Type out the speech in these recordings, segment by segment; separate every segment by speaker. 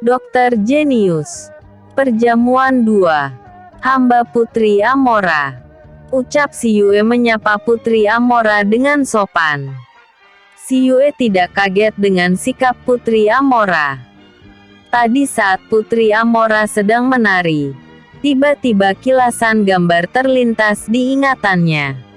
Speaker 1: Dokter Jenius. Perjamuan 2. Hamba Putri Amora. Ucap si Yue menyapa Putri Amora dengan sopan. Si Yue tidak kaget dengan sikap Putri Amora. Tadi saat Putri Amora sedang menari, tiba-tiba kilasan gambar terlintas di ingatannya.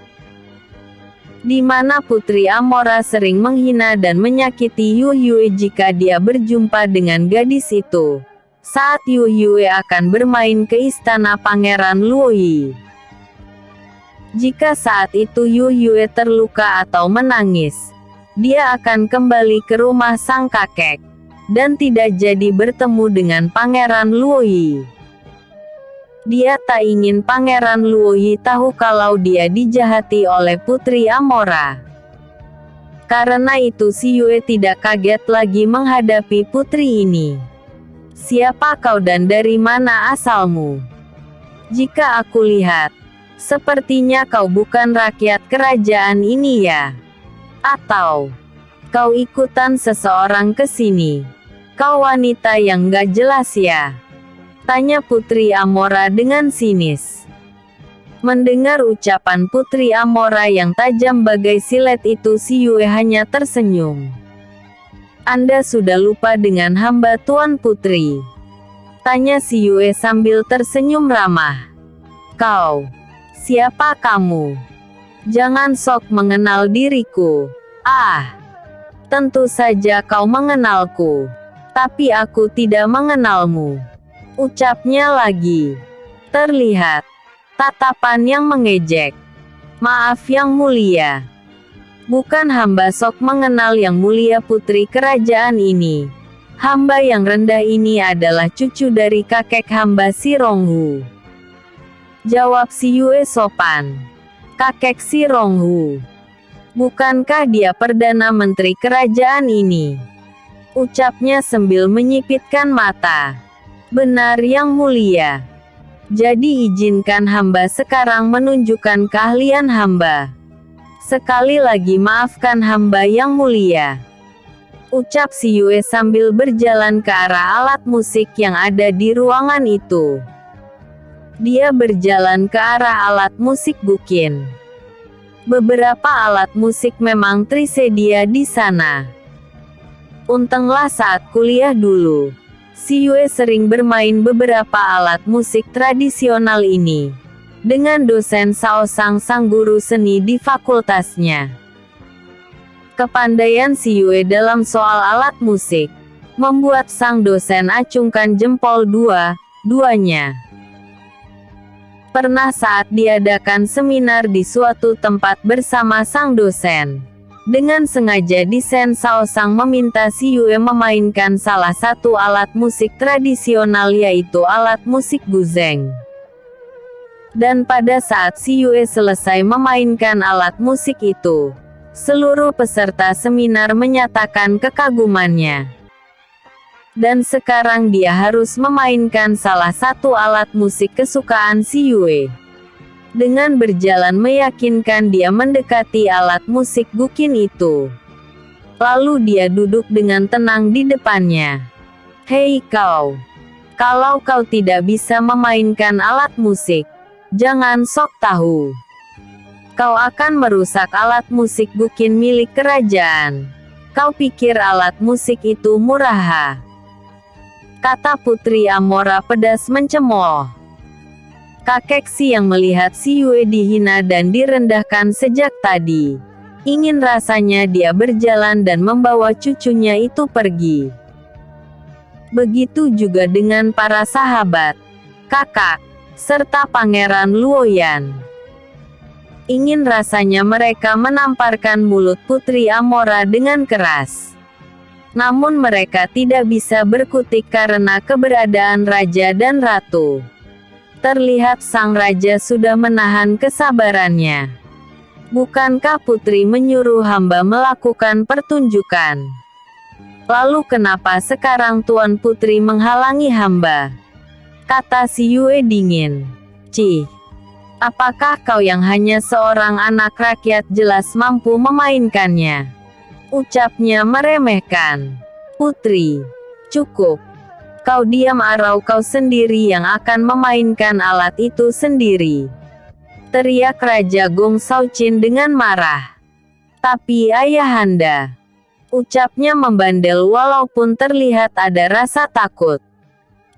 Speaker 1: Di mana Putri Amora sering menghina dan menyakiti Yu Yue jika dia berjumpa dengan gadis itu, saat Yu Yue akan bermain ke istana Pangeran Luoyi. Jika saat itu Yu Yue terluka atau menangis, dia akan kembali ke rumah sang kakek, dan tidak jadi bertemu dengan Pangeran Luoyi. Dia tak ingin Pangeran Luoyi tahu kalau dia dijahati oleh Putri Amora. Karena itu si Yue tidak kaget lagi menghadapi putri ini. Siapa kau dan dari mana asalmu? Jika aku lihat, sepertinya kau bukan rakyat kerajaan ini ya? Atau kau ikutan seseorang ke sini? Kau wanita yang gak jelas ya? Tanya Putri Amora dengan sinis. Mendengar ucapan Putri Amora yang tajam bagai silet itu si Yue hanya tersenyum. Anda sudah lupa dengan hamba Tuan Putri? Tanya si Yue sambil tersenyum ramah. Kau, siapa kamu? Jangan sok mengenal diriku. Ah, tentu saja kau mengenalku. Tapi aku tidak mengenalmu. Ucapnya lagi. Terlihat tatapan yang mengejek. Maaf yang mulia. Bukan hamba sok mengenal yang mulia putri kerajaan ini. Hamba yang rendah ini adalah cucu dari kakek hamba si Ronghu. Jawab si Yue sopan. Kakek si Ronghu. Bukankah dia Perdana Menteri kerajaan ini? Ucapnya sambil menyipitkan mata. Benar yang mulia. Jadi izinkan hamba sekarang menunjukkan keahlian hamba. Sekali lagi maafkan hamba yang mulia. Ucap si Yue sambil berjalan ke arah alat musik yang ada di ruangan itu. Dia berjalan ke arah alat musik Guqin. Beberapa alat musik memang tersedia di sana. Untunglah saat kuliah dulu, si Yue sering bermain beberapa alat musik tradisional ini dengan dosen Saosang sang guru seni di fakultasnya. Kepandaian si Yue dalam soal alat musik membuat sang dosen acungkan jempol dua-duanya. Pernah saat diadakan seminar di suatu tempat bersama sang dosen, dengan sengaja desain Saosang meminta si Yue memainkan salah satu alat musik tradisional yaitu alat musik guzeng. Dan pada saat si Yue selesai memainkan alat musik itu, seluruh peserta seminar menyatakan kekagumannya. Dan sekarang dia harus memainkan salah satu alat musik kesukaan si Yue. Dengan berjalan meyakinkan dia mendekati alat musik Guqin itu. Lalu dia duduk dengan tenang di depannya. Hei kau. Kalau kau tidak bisa memainkan alat musik, jangan sok tahu. Kau akan merusak alat musik Guqin milik kerajaan. Kau pikir alat musik itu murah? Kata Putri Amora pedas mencemooh. Kakek Si yang melihat si Yue dihina dan direndahkan sejak tadi, ingin rasanya dia berjalan dan membawa cucunya itu pergi. Begitu juga dengan para sahabat, kakak, serta Pangeran Luoyan. Ingin rasanya mereka menamparkan mulut Putri Amora dengan keras. Namun mereka tidak bisa berkutik karena keberadaan raja dan ratu. Terlihat sang raja sudah menahan kesabarannya. Bukankah putri menyuruh hamba melakukan pertunjukan? Lalu kenapa sekarang Tuan Putri menghalangi hamba? Kata si Yue dingin. Cih, apakah kau yang hanya seorang anak rakyat jelas mampu memainkannya? Ucapnya meremehkan. Putri, cukup. Kau diam atau kau sendiri yang akan memainkan alat itu sendiri. Teriak Raja Gong Shaoqin dengan marah. Tapi ayahanda, ucapnya membandel walaupun terlihat ada rasa takut.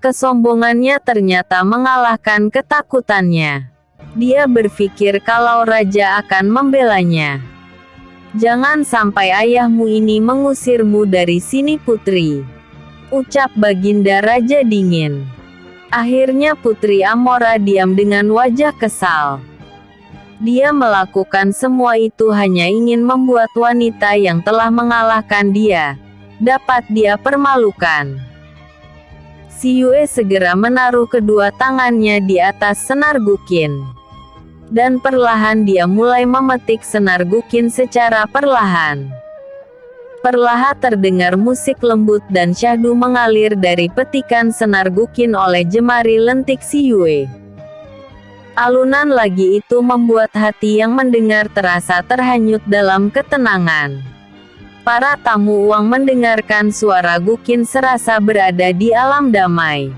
Speaker 1: Kesombongannya ternyata mengalahkan ketakutannya. Dia berpikir kalau raja akan membelanya. Jangan sampai ayahmu ini mengusirmu dari sini putri, ucap Baginda Raja dingin. Akhirnya Putri Amora diam dengan wajah kesal. Dia melakukan semua itu hanya ingin membuat wanita yang telah mengalahkan dia dapat dia permalukan. Si Yue segera menaruh kedua tangannya di atas senar gukin. Dan perlahan dia mulai memetik senar gukin secara perlahan. Perlahan terdengar musik lembut dan syahdu mengalir dari petikan senar gukin oleh jemari lentik si Yue. Alunan lagi itu membuat hati yang mendengar terasa terhanyut dalam ketenangan. Para tamu uang mendengarkan suara gukin serasa berada di alam damai.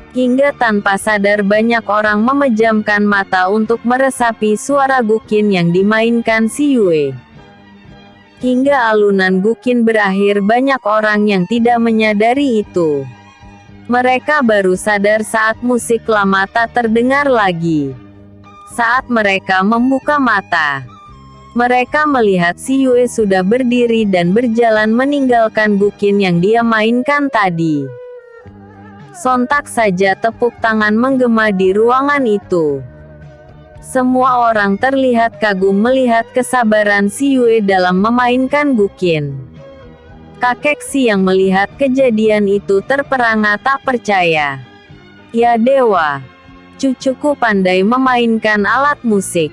Speaker 1: Hingga tanpa sadar banyak orang memejamkan mata untuk meresapi suara gukin yang dimainkan si Yue. Hingga alunan gukin berakhir banyak orang yang tidak menyadari itu. Mereka baru sadar saat musik lama tak terdengar lagi. Saat mereka membuka mata, mereka melihat si Yue sudah berdiri dan berjalan meninggalkan gukin yang dia mainkan tadi. Sontak saja tepuk tangan menggema di ruangan itu. Semua orang terlihat kagum melihat kesabaran si Yue dalam memainkan gukin. Kakek Si yang melihat kejadian itu terperangah tak percaya. Ya dewa, cucuku pandai memainkan alat musik,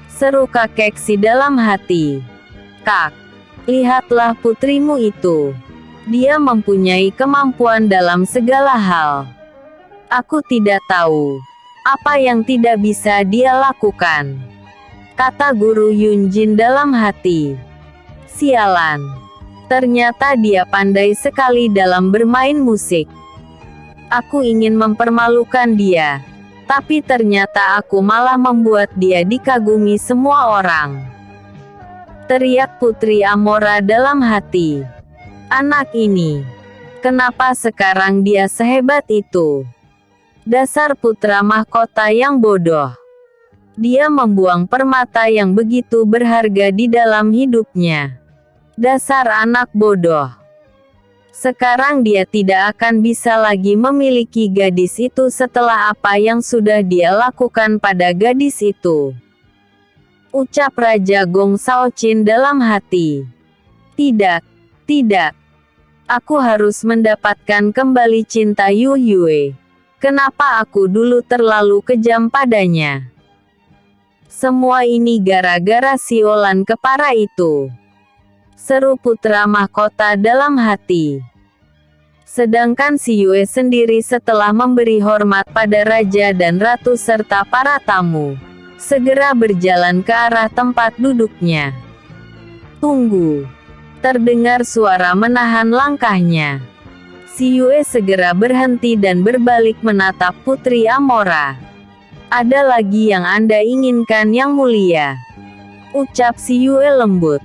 Speaker 1: seru kakek Si dalam hati. Kak, lihatlah putrimu itu. Dia mempunyai kemampuan dalam segala hal. Aku tidak tahu apa yang tidak bisa dia lakukan, kata guru Yunjin dalam hati. Sialan, ternyata dia pandai sekali dalam bermain musik. Aku ingin mempermalukan dia, tapi ternyata aku malah membuat dia dikagumi semua orang. Teriak Putri Amora dalam hati. Anak ini, kenapa sekarang dia sehebat itu? Dasar putra mahkota yang bodoh. Dia membuang permata yang begitu berharga di dalam hidupnya. Dasar anak bodoh. Sekarang dia tidak akan bisa lagi memiliki gadis itu setelah apa yang sudah dia lakukan pada gadis itu, ucap Raja Gong Shaoqin dalam hati. Tidak, tidak. Aku harus mendapatkan kembali cinta Yu Yue. Kenapa aku dulu terlalu kejam padanya? Semua ini gara-gara si Olan kepara itu, seru putra mahkota dalam hati. Sedangkan si Yue sendiri setelah memberi hormat pada raja dan ratu serta para tamu, segera berjalan ke arah tempat duduknya. Tunggu. Terdengar suara menahan langkahnya. Si Yue segera berhenti dan berbalik menatap Putri Amora. Ada lagi yang Anda inginkan yang mulia, ucap si Yue lembut.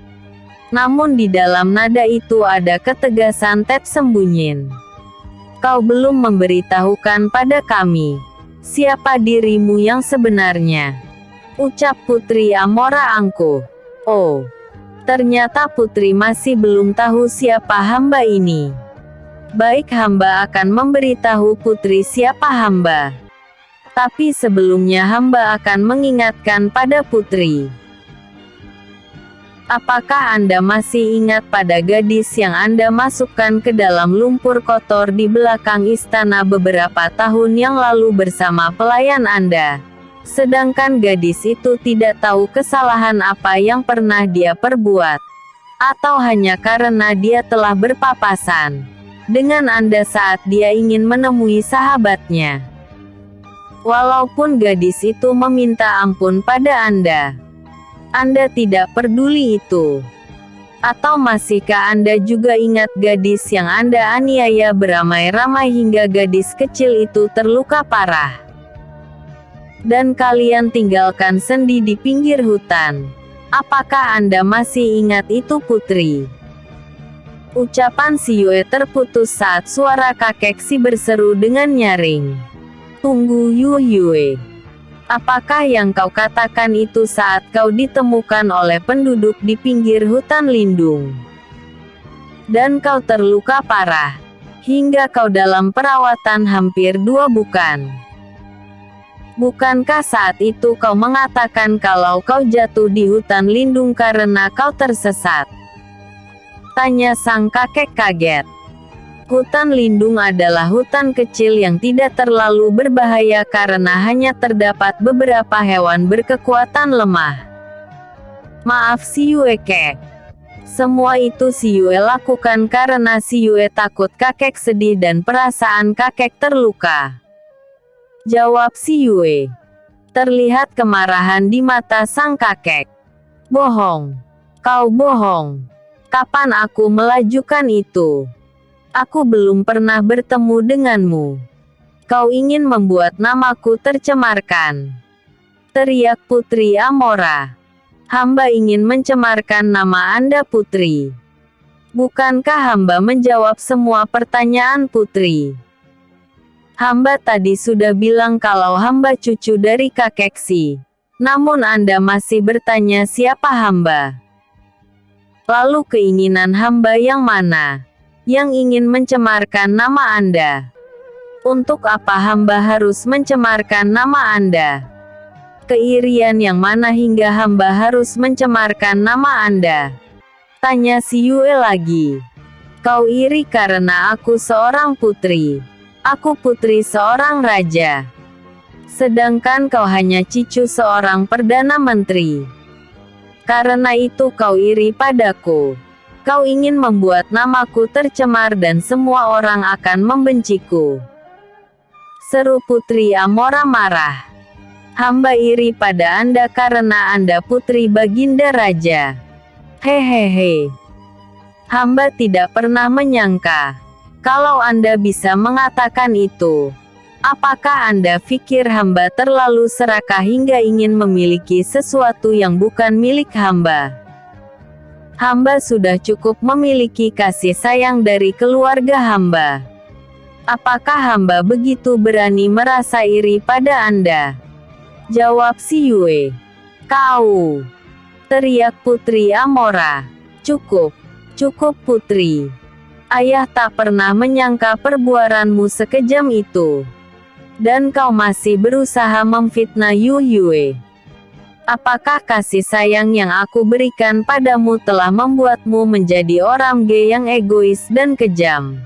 Speaker 1: Namun di dalam nada itu ada ketegasan tersembunyi. Kau belum memberitahukan pada kami siapa dirimu yang sebenarnya, ucap Putri Amora angkuh. Oh, ternyata putri masih belum tahu siapa hamba ini. Baik, hamba akan memberitahu putri siapa hamba. Tapi sebelumnya hamba akan mengingatkan pada putri. Apakah Anda masih ingat pada gadis yang Anda masukkan ke dalam lumpur kotor di belakang istana beberapa tahun yang lalu bersama pelayan Anda? Sedangkan gadis itu tidak tahu kesalahan apa yang pernah dia perbuat, atau hanya karena dia telah berpapasan dengan Anda saat dia ingin menemui sahabatnya. Walaupun gadis itu meminta ampun pada Anda tidak peduli itu. Atau masihkah Anda juga ingat gadis yang Anda aniaya beramai-ramai hingga gadis kecil itu terluka parah? Dan kalian tinggalkan Sendi di pinggir hutan. Apakah Anda masih ingat itu putri? Ucapan si Yue terputus saat suara kakek si berseru dengan nyaring. Tunggu Yue. Apakah yang kau katakan itu saat kau ditemukan oleh penduduk di pinggir hutan lindung? Dan kau terluka parah, hingga kau dalam perawatan hampir 2 bukan? Bukankah saat itu kau mengatakan kalau kau jatuh di hutan lindung karena kau tersesat? Tanya sang kakek kaget. Hutan lindung adalah hutan kecil yang tidak terlalu berbahaya karena hanya terdapat beberapa hewan berkekuatan lemah. Maaf si Yue kek. Semua itu si Yue lakukan karena si Yue takut kakek sedih dan perasaan kakek terluka. Jawab si Yue. Terlihat kemarahan di mata sang kakek. Bohong. Kau bohong. Kapan aku melakukan itu? Aku belum pernah bertemu denganmu. Kau ingin membuat namaku tercemarkan. Teriak Putri Amora. Hamba ingin mencemarkan nama Anda putri. Bukankah hamba menjawab semua pertanyaan putri? Hamba tadi sudah bilang kalau hamba cucu dari kakek si. Namun Anda masih bertanya siapa hamba. Lalu keinginan hamba yang mana? Yang ingin mencemarkan nama Anda. Untuk apa hamba harus mencemarkan nama Anda? Keirian yang mana hingga hamba harus mencemarkan nama Anda? Tanya si Yue lagi. Kau iri karena aku seorang putri. Aku putri seorang raja. Sedangkan kau hanya cicu seorang perdana menteri. Karena itu kau iri padaku. Kau ingin membuat namaku tercemar dan semua orang akan membenciku. Seru Putri Amora marah. Hamba iri pada Anda karena Anda putri Baginda Raja. Hehehe. Hamba tidak pernah menyangka kalau Anda bisa mengatakan itu. Apakah Anda pikir hamba terlalu serakah hingga ingin memiliki sesuatu yang bukan milik hamba? Hamba sudah cukup memiliki kasih sayang dari keluarga hamba. Apakah hamba begitu berani merasa iri pada Anda? Jawab si Yue. Kau! Teriak Putri Amora. Cukup. Cukup putri. Ayah tak pernah menyangka perbuatanmu sekejam itu. Dan kau masih berusaha memfitnah Yue. Apakah kasih sayang yang aku berikan padamu telah membuatmu menjadi orang gay yang egois dan kejam?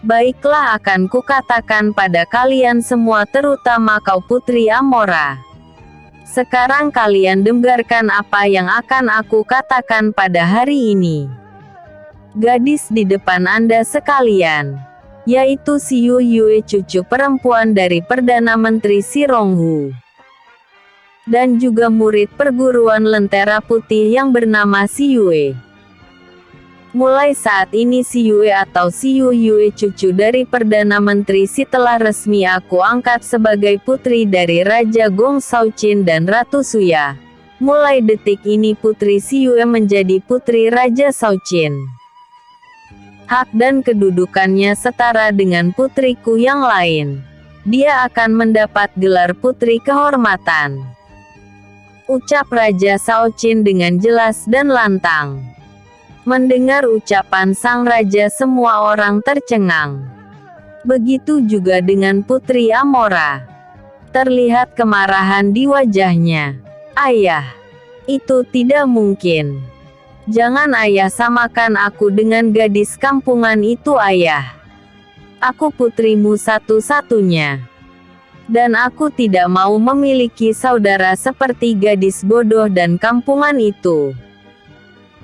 Speaker 1: Baiklah, akan kukatakan pada kalian semua, terutama kau Putri Amora. Sekarang kalian dengarkan apa yang akan aku katakan pada hari ini. Gadis di depan Anda sekalian, yaitu si Yue, cucu perempuan dari Perdana Menteri Si Ronghu. Dan juga murid perguruan Lentera Putih yang bernama si Yue. Mulai saat ini si Yue atau si Yue, cucu dari Perdana Menteri Si, telah resmi aku angkat sebagai putri dari Raja Gong Shaoqin dan Ratu Suya. Mulai detik ini putri si Yue menjadi putri Raja Shaoqin. Hak dan kedudukannya setara dengan putriku yang lain. Dia akan mendapat gelar putri kehormatan. Ucap Raja Shaoqin dengan jelas dan lantang. Mendengar ucapan sang raja, semua orang tercengang. Begitu juga dengan Putri Amora. Terlihat kemarahan di wajahnya. Ayah, itu tidak mungkin. Jangan ayah samakan aku dengan gadis kampungan itu ayah. Aku putrimu satu-satunya. Dan aku tidak mau memiliki saudara seperti gadis bodoh dan kampungan itu.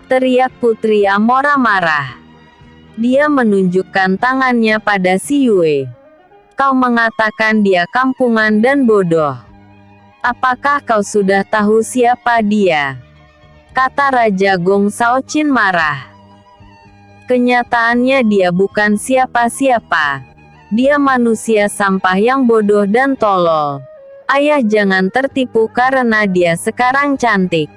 Speaker 1: Teriak Putri Amora marah. Dia menunjukkan tangannya pada si Yue. Kau mengatakan dia kampungan dan bodoh. Apakah kau sudah tahu siapa dia? kata Raja Gong Shaoqin marah. Kenyataannya dia bukan siapa-siapa. Dia manusia sampah yang bodoh dan tolol. Ayah jangan tertipu karena dia sekarang cantik.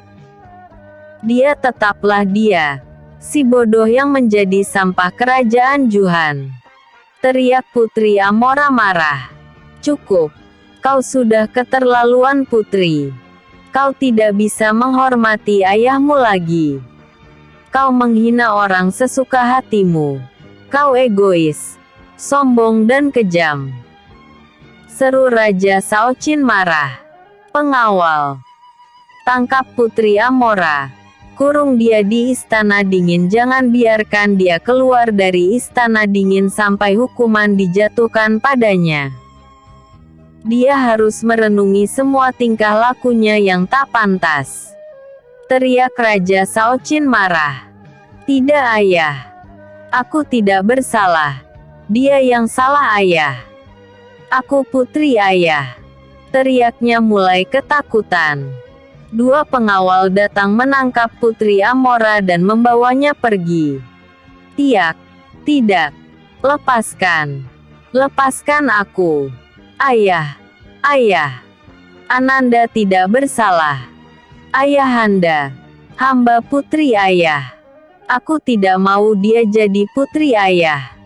Speaker 1: Dia tetaplah dia, si bodoh yang menjadi sampah kerajaan Juhan. Teriak Putri Amora marah. Cukup. Kau sudah keterlaluan Putri. Kau tidak bisa menghormati ayahmu lagi. Kau menghina orang sesuka hatimu. Kau egois, sombong dan kejam. Seru Raja Shaoqin marah. Pengawal, tangkap Putri Amora. Kurung dia di Istana Dingin. Jangan biarkan dia keluar dari Istana Dingin sampai hukuman dijatuhkan padanya. Dia harus merenungi semua tingkah lakunya yang tak pantas. Teriak Raja Shaoqin marah. Tidak ayah. Aku tidak bersalah. Dia yang salah ayah. Aku putri ayah. Teriaknya mulai ketakutan. Dua pengawal datang menangkap Putri Amora dan membawanya pergi. Tiak. Tidak. Lepaskan. Lepaskan aku. Ayah. Ayah. Ananda tidak bersalah. Ayahanda. Hamba putri ayah. Aku tidak mau dia jadi putri ayah.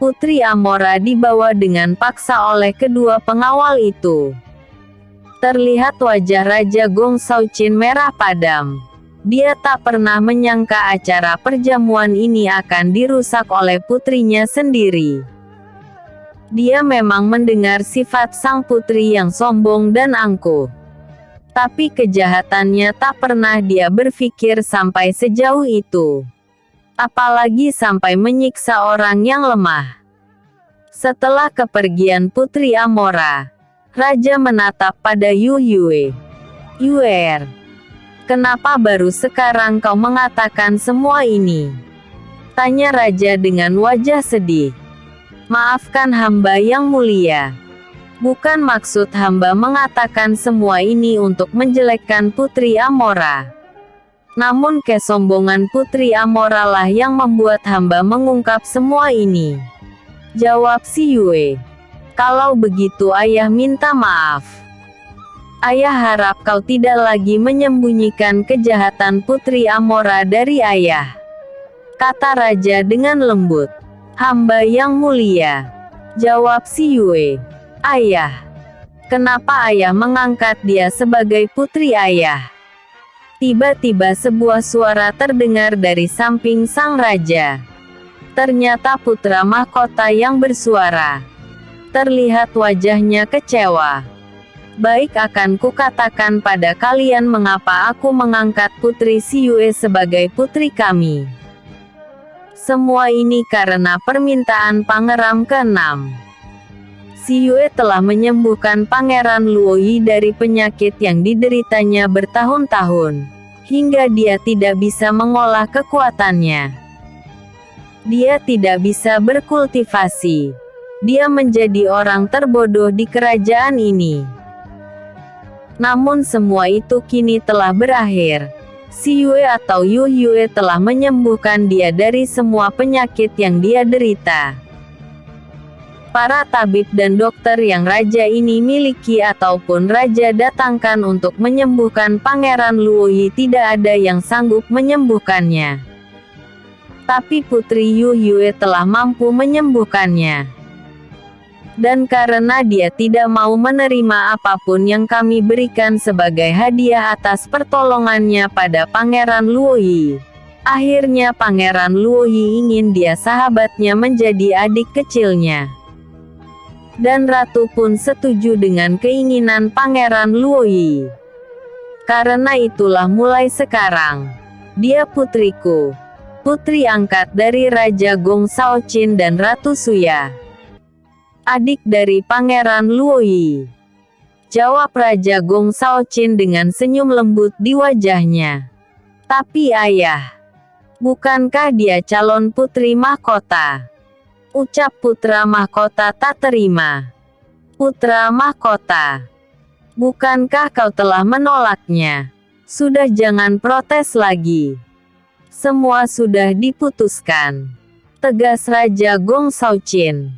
Speaker 1: Putri Amora dibawa dengan paksa oleh kedua pengawal itu. Terlihat wajah Raja Gong Shaoqin merah padam. Dia tak pernah menyangka acara perjamuan ini akan dirusak oleh putrinya sendiri. Dia memang mendengar sifat sang putri yang sombong dan angkuh. Tapi kejahatannya tak pernah dia berpikir sampai sejauh itu. Apalagi sampai menyiksa orang yang lemah. Setelah kepergian Putri Amora, Raja menatap pada Yu Yue. Yuer, kenapa baru sekarang kau mengatakan semua ini? Tanya Raja dengan wajah sedih. Maafkan hamba yang mulia. Bukan maksud hamba mengatakan semua ini untuk menjelekkan Putri Amora. Namun kesombongan Putri Amora lah yang membuat hamba mengungkap semua ini. Jawab si Yue. Kalau begitu ayah minta maaf. Ayah harap kau tidak lagi menyembunyikan kejahatan Putri Amora dari ayah. Kata Raja dengan lembut. Hamba yang mulia. Jawab si Yue. Ayah. Kenapa ayah mengangkat dia sebagai putri ayah? Tiba-tiba sebuah suara terdengar dari samping sang raja. Ternyata putra mahkota yang bersuara. Terlihat wajahnya kecewa. Baik, akan kukatakan pada kalian mengapa aku mengangkat Putri Si Yue sebagai putri kami. Semua ini karena permintaan Pangeran ke-6. Si Yue telah menyembuhkan Pangeran Luoyi dari penyakit yang dideritanya bertahun-tahun, hingga dia tidak bisa mengolah kekuatannya. Dia tidak bisa berkultivasi. Dia menjadi orang terbodoh di kerajaan ini. Namun semua itu kini telah berakhir. Si Yue atau Yu Yue telah menyembuhkan dia dari semua penyakit yang dia derita. Para tabib dan dokter yang raja ini miliki ataupun raja datangkan untuk menyembuhkan Pangeran Luoyi tidak ada yang sanggup menyembuhkannya. Tapi Putri Yu Yue telah mampu menyembuhkannya. Dan karena dia tidak mau menerima apapun yang kami berikan sebagai hadiah atas pertolongannya pada Pangeran Luoyi, akhirnya Pangeran Luoyi ingin dia sahabatnya menjadi adik kecilnya. Dan Ratu pun setuju dengan keinginan Pangeran Luoyi. Karena itulah mulai sekarang, dia putriku. Putri angkat dari Raja Gong Shaoqin dan Ratu Suya. Adik dari Pangeran Luoyi. Jawab Raja Gong Shaoqin dengan senyum lembut di wajahnya. Tapi ayah, bukankah dia calon putri mahkota? Ucap putra mahkota tak terima. Putra mahkota, bukankah kau telah menolaknya? Sudah, jangan protes lagi. Semua sudah diputuskan, tegas Raja Gong Shaoqin.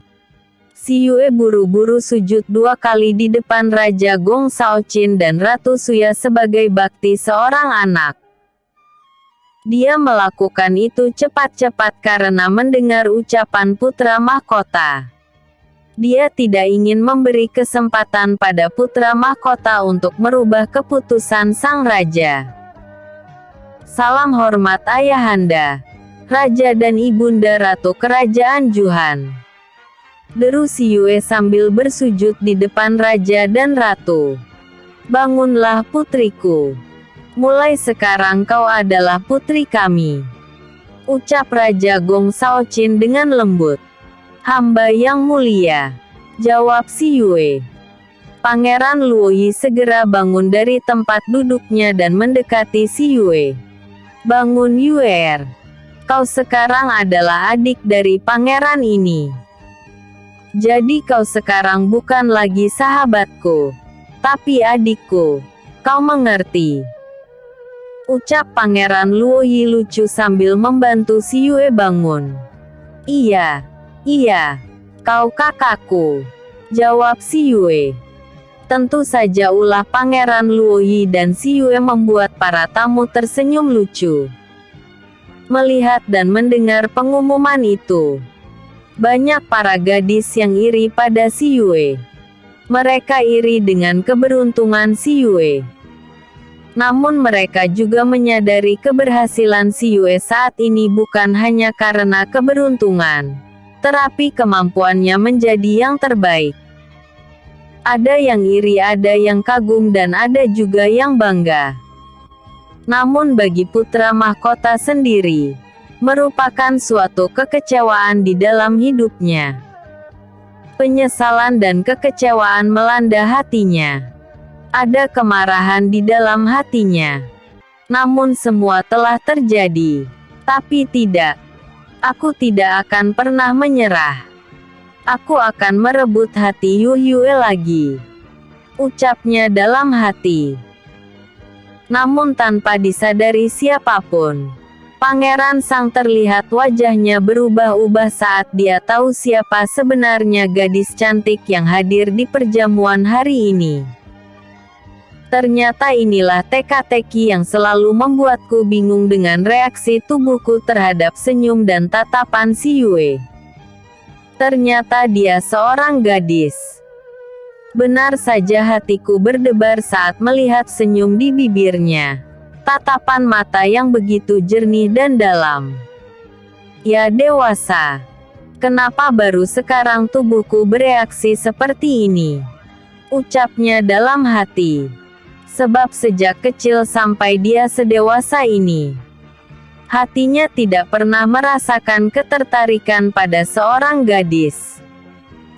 Speaker 1: Si Yue buru-buru sujud 2 kali di depan Raja Gong Shaoqin dan Ratu Suya sebagai bakti seorang anak. Dia melakukan itu cepat-cepat karena mendengar ucapan putra mahkota. Dia tidak ingin memberi kesempatan pada putra mahkota untuk merubah keputusan sang raja. Salam hormat ayahanda, raja dan ibunda ratu kerajaan Juhan. Deru si Yue sambil bersujud di depan raja dan ratu. Bangunlah putriku. Mulai sekarang kau adalah putri kami. Ucap Raja Gong Shaoqin dengan lembut. Hamba yang mulia, jawab si Yue. Pangeran Luoyi segera bangun dari tempat duduknya dan mendekati si Yue. Bangun Yuer. Kau sekarang adalah adik dari pangeran ini. Jadi kau sekarang bukan lagi sahabatku, tapi adikku. Kau mengerti? Ucap Pangeran Luoyi lucu sambil membantu si Yue bangun. Iya, kau kakakku, jawab si Yue. Tentu saja, ulah Pangeran Luoyi, dan si Yue membuat para tamu tersenyum lucu. Melihat dan mendengar pengumuman itu, banyak para gadis yang iri pada si Yue. Mereka iri dengan keberuntungan si Yue. Namun mereka juga menyadari keberhasilan si Yue saat ini bukan hanya karena keberuntungan, tetapi kemampuannya menjadi yang terbaik. Ada yang iri, ada yang kagum, dan ada juga yang bangga. Namun bagi putra mahkota sendiri, merupakan suatu kekecewaan di dalam hidupnya. Penyesalan dan kekecewaan melanda hatinya. Ada kemarahan di dalam hatinya. Namun semua telah terjadi. Tapi tidak. Aku tidak akan pernah menyerah. Aku akan merebut hati Yu Yue lagi. Ucapnya dalam hati. Namun tanpa disadari siapapun, Pangeran Sang terlihat wajahnya berubah-ubah saat dia tahu siapa sebenarnya gadis cantik yang hadir di perjamuan hari ini. Ternyata inilah teka-teki yang selalu membuatku bingung dengan reaksi tubuhku terhadap senyum dan tatapan si Yue. Ternyata dia seorang gadis. Benar saja, hatiku berdebar saat melihat senyum di bibirnya. Tatapan mata yang begitu jernih dan dalam. Ya dewasa. Kenapa baru sekarang tubuhku bereaksi seperti ini? Ucapnya dalam hati. Sebab sejak kecil sampai dia sedewasa ini, hatinya tidak pernah merasakan ketertarikan pada seorang gadis.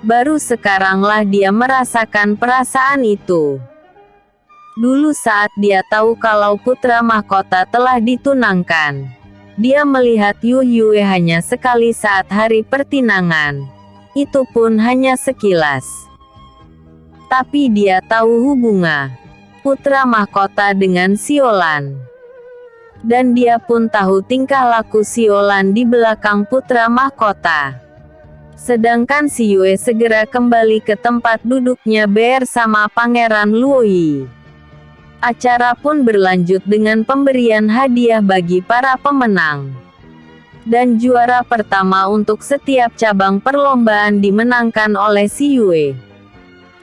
Speaker 1: Baru sekaranglah dia merasakan perasaan itu. Dulu saat dia tahu kalau putra mahkota telah ditunangkan, dia melihat Yu Yue hanya sekali saat hari pertunangan. Itu pun hanya sekilas. Tapi dia tahu hubungan putra mahkota dengan Siolan. Dan dia pun tahu tingkah laku Siolan di belakang putra mahkota. Sedangkan si Yue segera kembali ke tempat duduknya bersama Pangeran Luoyi. Acara pun berlanjut dengan pemberian hadiah bagi para pemenang. Dan juara pertama untuk setiap cabang perlombaan dimenangkan oleh si Yue.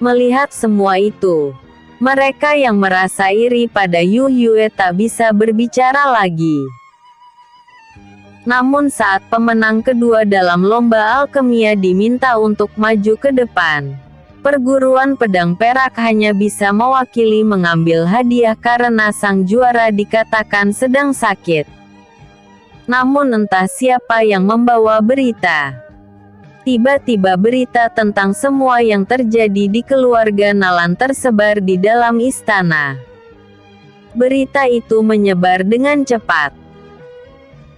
Speaker 1: Melihat semua itu, mereka yang merasa iri pada Yu Yue tak bisa berbicara lagi. Namun saat pemenang kedua dalam lomba alkemia diminta untuk maju ke depan, perguruan pedang perak hanya bisa mewakili mengambil hadiah karena sang juara dikatakan sedang sakit. Namun entah siapa yang membawa berita. Tiba-tiba berita tentang semua yang terjadi di keluarga Nalan tersebar di dalam istana. Berita itu menyebar dengan cepat.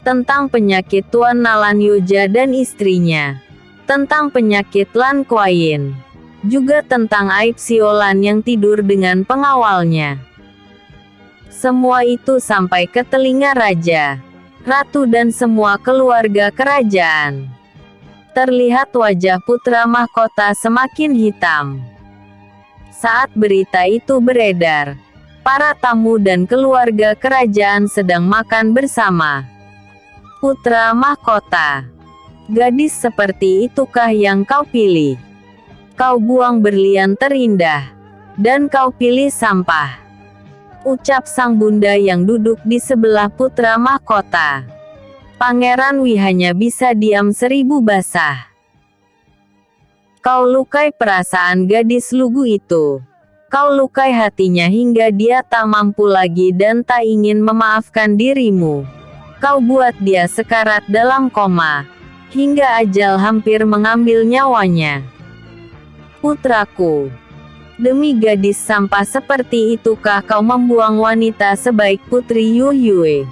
Speaker 1: Tentang penyakit Tuan Nalan Yoja dan istrinya. Tentang penyakit Lan Kuayin. Juga tentang aib Siolan yang tidur dengan pengawalnya. Semua itu sampai ke telinga raja, ratu dan semua keluarga kerajaan. Terlihat wajah putra mahkota semakin hitam. Saat berita itu beredar, para tamu dan keluarga kerajaan sedang makan bersama. Putra mahkota, gadis seperti itukah yang kau pilih? Kau buang berlian terindah, dan kau pilih sampah, ucap sang bunda yang duduk di sebelah putra mahkota. Pangeran Wi hanya bisa diam seribu basah. Kau lukai perasaan gadis lugu itu. Kau lukai hatinya hingga dia tak mampu lagi dan tak ingin memaafkan dirimu. Kau buat dia sekarat dalam koma, hingga ajal hampir mengambil nyawanya. Putraku, demi gadis sampah seperti itukah kau membuang wanita sebaik Putri Yu Yue?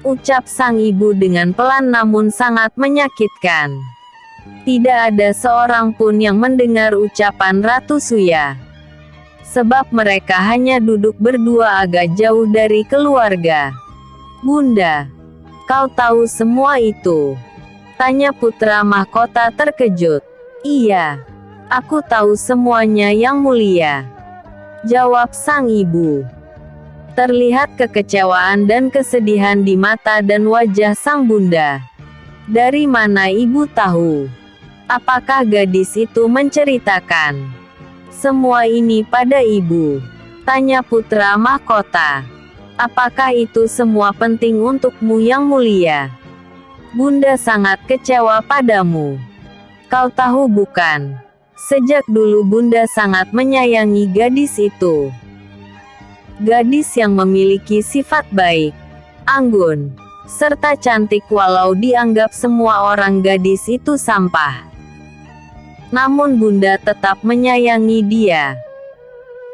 Speaker 1: Ucap sang ibu dengan pelan namun sangat menyakitkan. Tidak ada seorang pun yang mendengar ucapan Ratu Suya. Sebab mereka hanya duduk berdua agak jauh dari keluarga. Bunda, kau tahu semua itu? Tanya putra mahkota terkejut. Iya, aku tahu semuanya yang mulia, jawab sang ibu. Terlihat kekecewaan dan kesedihan di mata dan wajah sang bunda. Dari mana ibu tahu? Apakah gadis itu menceritakan semua ini pada ibu? Tanya putra mahkota. Apakah itu semua penting untukmu yang mulia? Bunda sangat kecewa padamu. Kau tahu bukan? Sejak dulu bunda sangat menyayangi gadis itu. Gadis yang memiliki sifat baik, anggun, serta cantik walau dianggap semua orang gadis itu sampah. Namun bunda tetap menyayangi dia.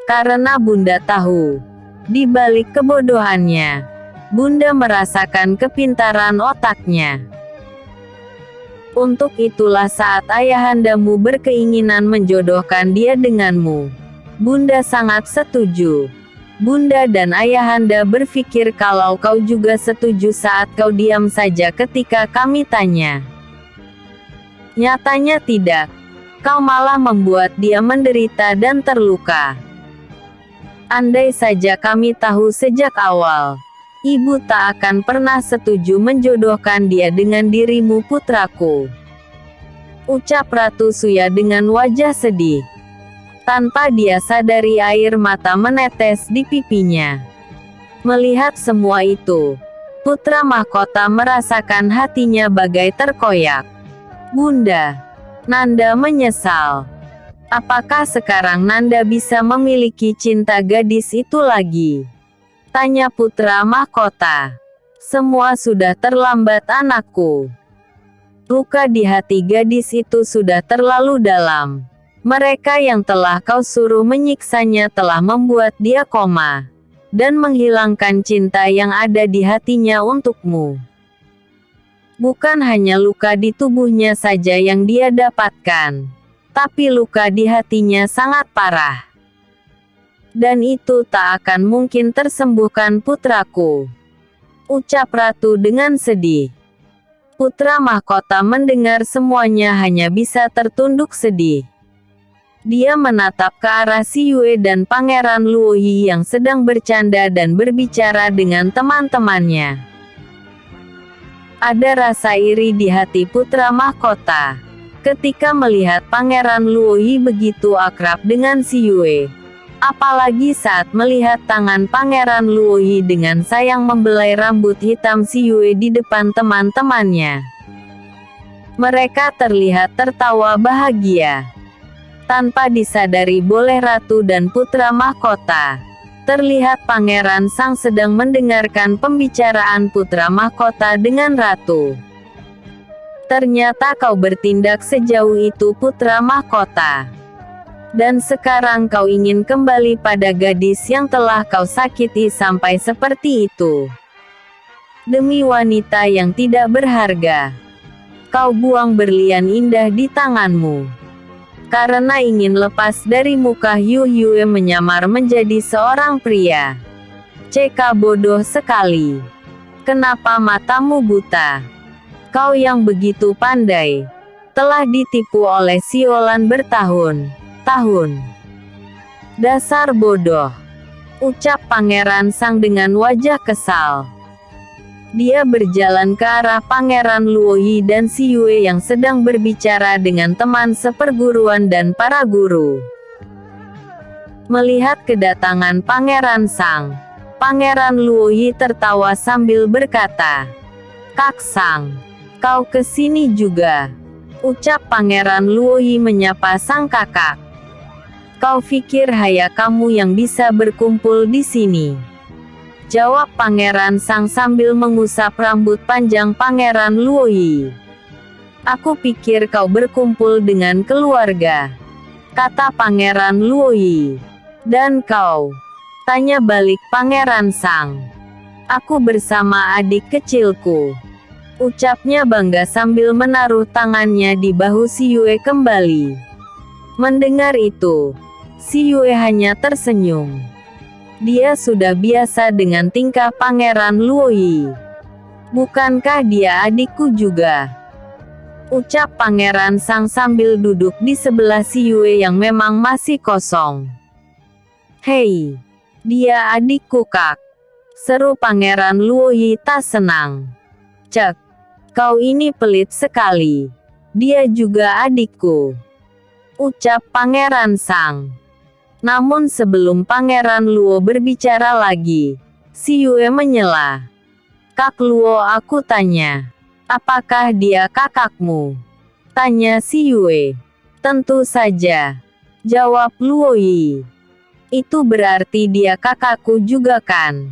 Speaker 1: Karena bunda tahu, di balik kebodohannya, bunda merasakan kepintaran otaknya. Untuk itulah saat ayahandamu berkeinginan menjodohkan dia denganmu, bunda sangat setuju. Bunda dan ayahanda berpikir kalau kau juga setuju saat kau diam saja ketika kami tanya. Nyatanya tidak. Kau malah membuat dia menderita dan terluka. Andai saja kami tahu sejak awal, ibu tak akan pernah setuju menjodohkan dia dengan dirimu putraku. Ucap Ratu Suya dengan wajah sedih. Tanpa dia sadari air mata menetes di pipinya. Melihat semua itu, putra mahkota merasakan hatinya bagai terkoyak. Bunda, Nanda menyesal. Apakah sekarang Nanda bisa memiliki cinta gadis itu lagi? Tanya putra mahkota. Semua sudah terlambat anakku. Luka di hati gadis itu sudah terlalu dalam. Mereka yang telah kau suruh menyiksanya telah membuat dia koma, dan menghilangkan cinta yang ada di hatinya untukmu. Bukan hanya luka di tubuhnya saja yang dia dapatkan, tapi luka di hatinya sangat parah. Dan itu tak akan mungkin tersembuhkan putraku. Ucap Ratu dengan sedih. Putra mahkota mendengar semuanya hanya bisa tertunduk sedih. Dia menatap ke arah Si Yue dan Pangeran Luoyi yang sedang bercanda dan berbicara dengan teman-temannya. Ada rasa iri di hati putra mahkota ketika melihat Pangeran Luoyi begitu akrab dengan Si Yue. Apalagi saat melihat tangan Pangeran Luoyi dengan sayang membelai rambut hitam Si Yue di depan teman-temannya. Mereka terlihat tertawa bahagia. Tanpa disadari oleh ratu dan putra mahkota, terlihat Pangeran Sang sedang mendengarkan pembicaraan putra mahkota dengan ratu. Ternyata kau bertindak sejauh itu putra mahkota. Dan sekarang kau ingin kembali pada gadis yang telah kau sakiti sampai seperti itu. Demi wanita yang tidak berharga, kau buang berlian indah di tanganmu. Karena ingin lepas dari muka Yu Yue menyamar menjadi seorang pria. CK bodoh sekali. Kenapa matamu buta? Kau yang begitu pandai, telah ditipu oleh Siolan bertahun-tahun. Dasar bodoh, ucap Pangeran Sang dengan wajah kesal. Dia berjalan ke arah Pangeran Luoyi dan Si Yue yang sedang berbicara dengan teman seperguruan dan para guru. Melihat kedatangan Pangeran Sang, Pangeran Luoyi tertawa sambil berkata, "Kak Sang, kau kesini juga?" Ucap Pangeran Luoyi menyapa sang kakak. "Kau pikir hanya kamu yang bisa berkumpul di sini?" Jawab Pangeran Sang sambil mengusap rambut panjang Pangeran Luoyi. "Aku pikir kau berkumpul dengan keluarga," kata Pangeran Luoyi. "Dan kau?" tanya balik Pangeran Sang. "Aku bersama adik kecilku," ucapnya bangga sambil menaruh tangannya di bahu Si Yue kembali. Mendengar itu, Si Yue hanya tersenyum. Dia sudah biasa dengan tingkah Pangeran Luoyi. "Bukankah dia adikku juga?" ucap Pangeran Sang sambil duduk di sebelah Si Yue yang memang masih kosong. "Hei, dia adikku kak," seru Pangeran Luoyi tak senang. "Cek, kau ini pelit sekali. Dia juga adikku," ucap Pangeran Sang. Namun sebelum Pangeran Luo berbicara lagi, Si Yue menyela. "Kak Luo, aku tanya, apakah dia kakakmu?" tanya Si Yue. "Tentu saja," jawab Luoyi. "Itu berarti dia kakakku juga kan?"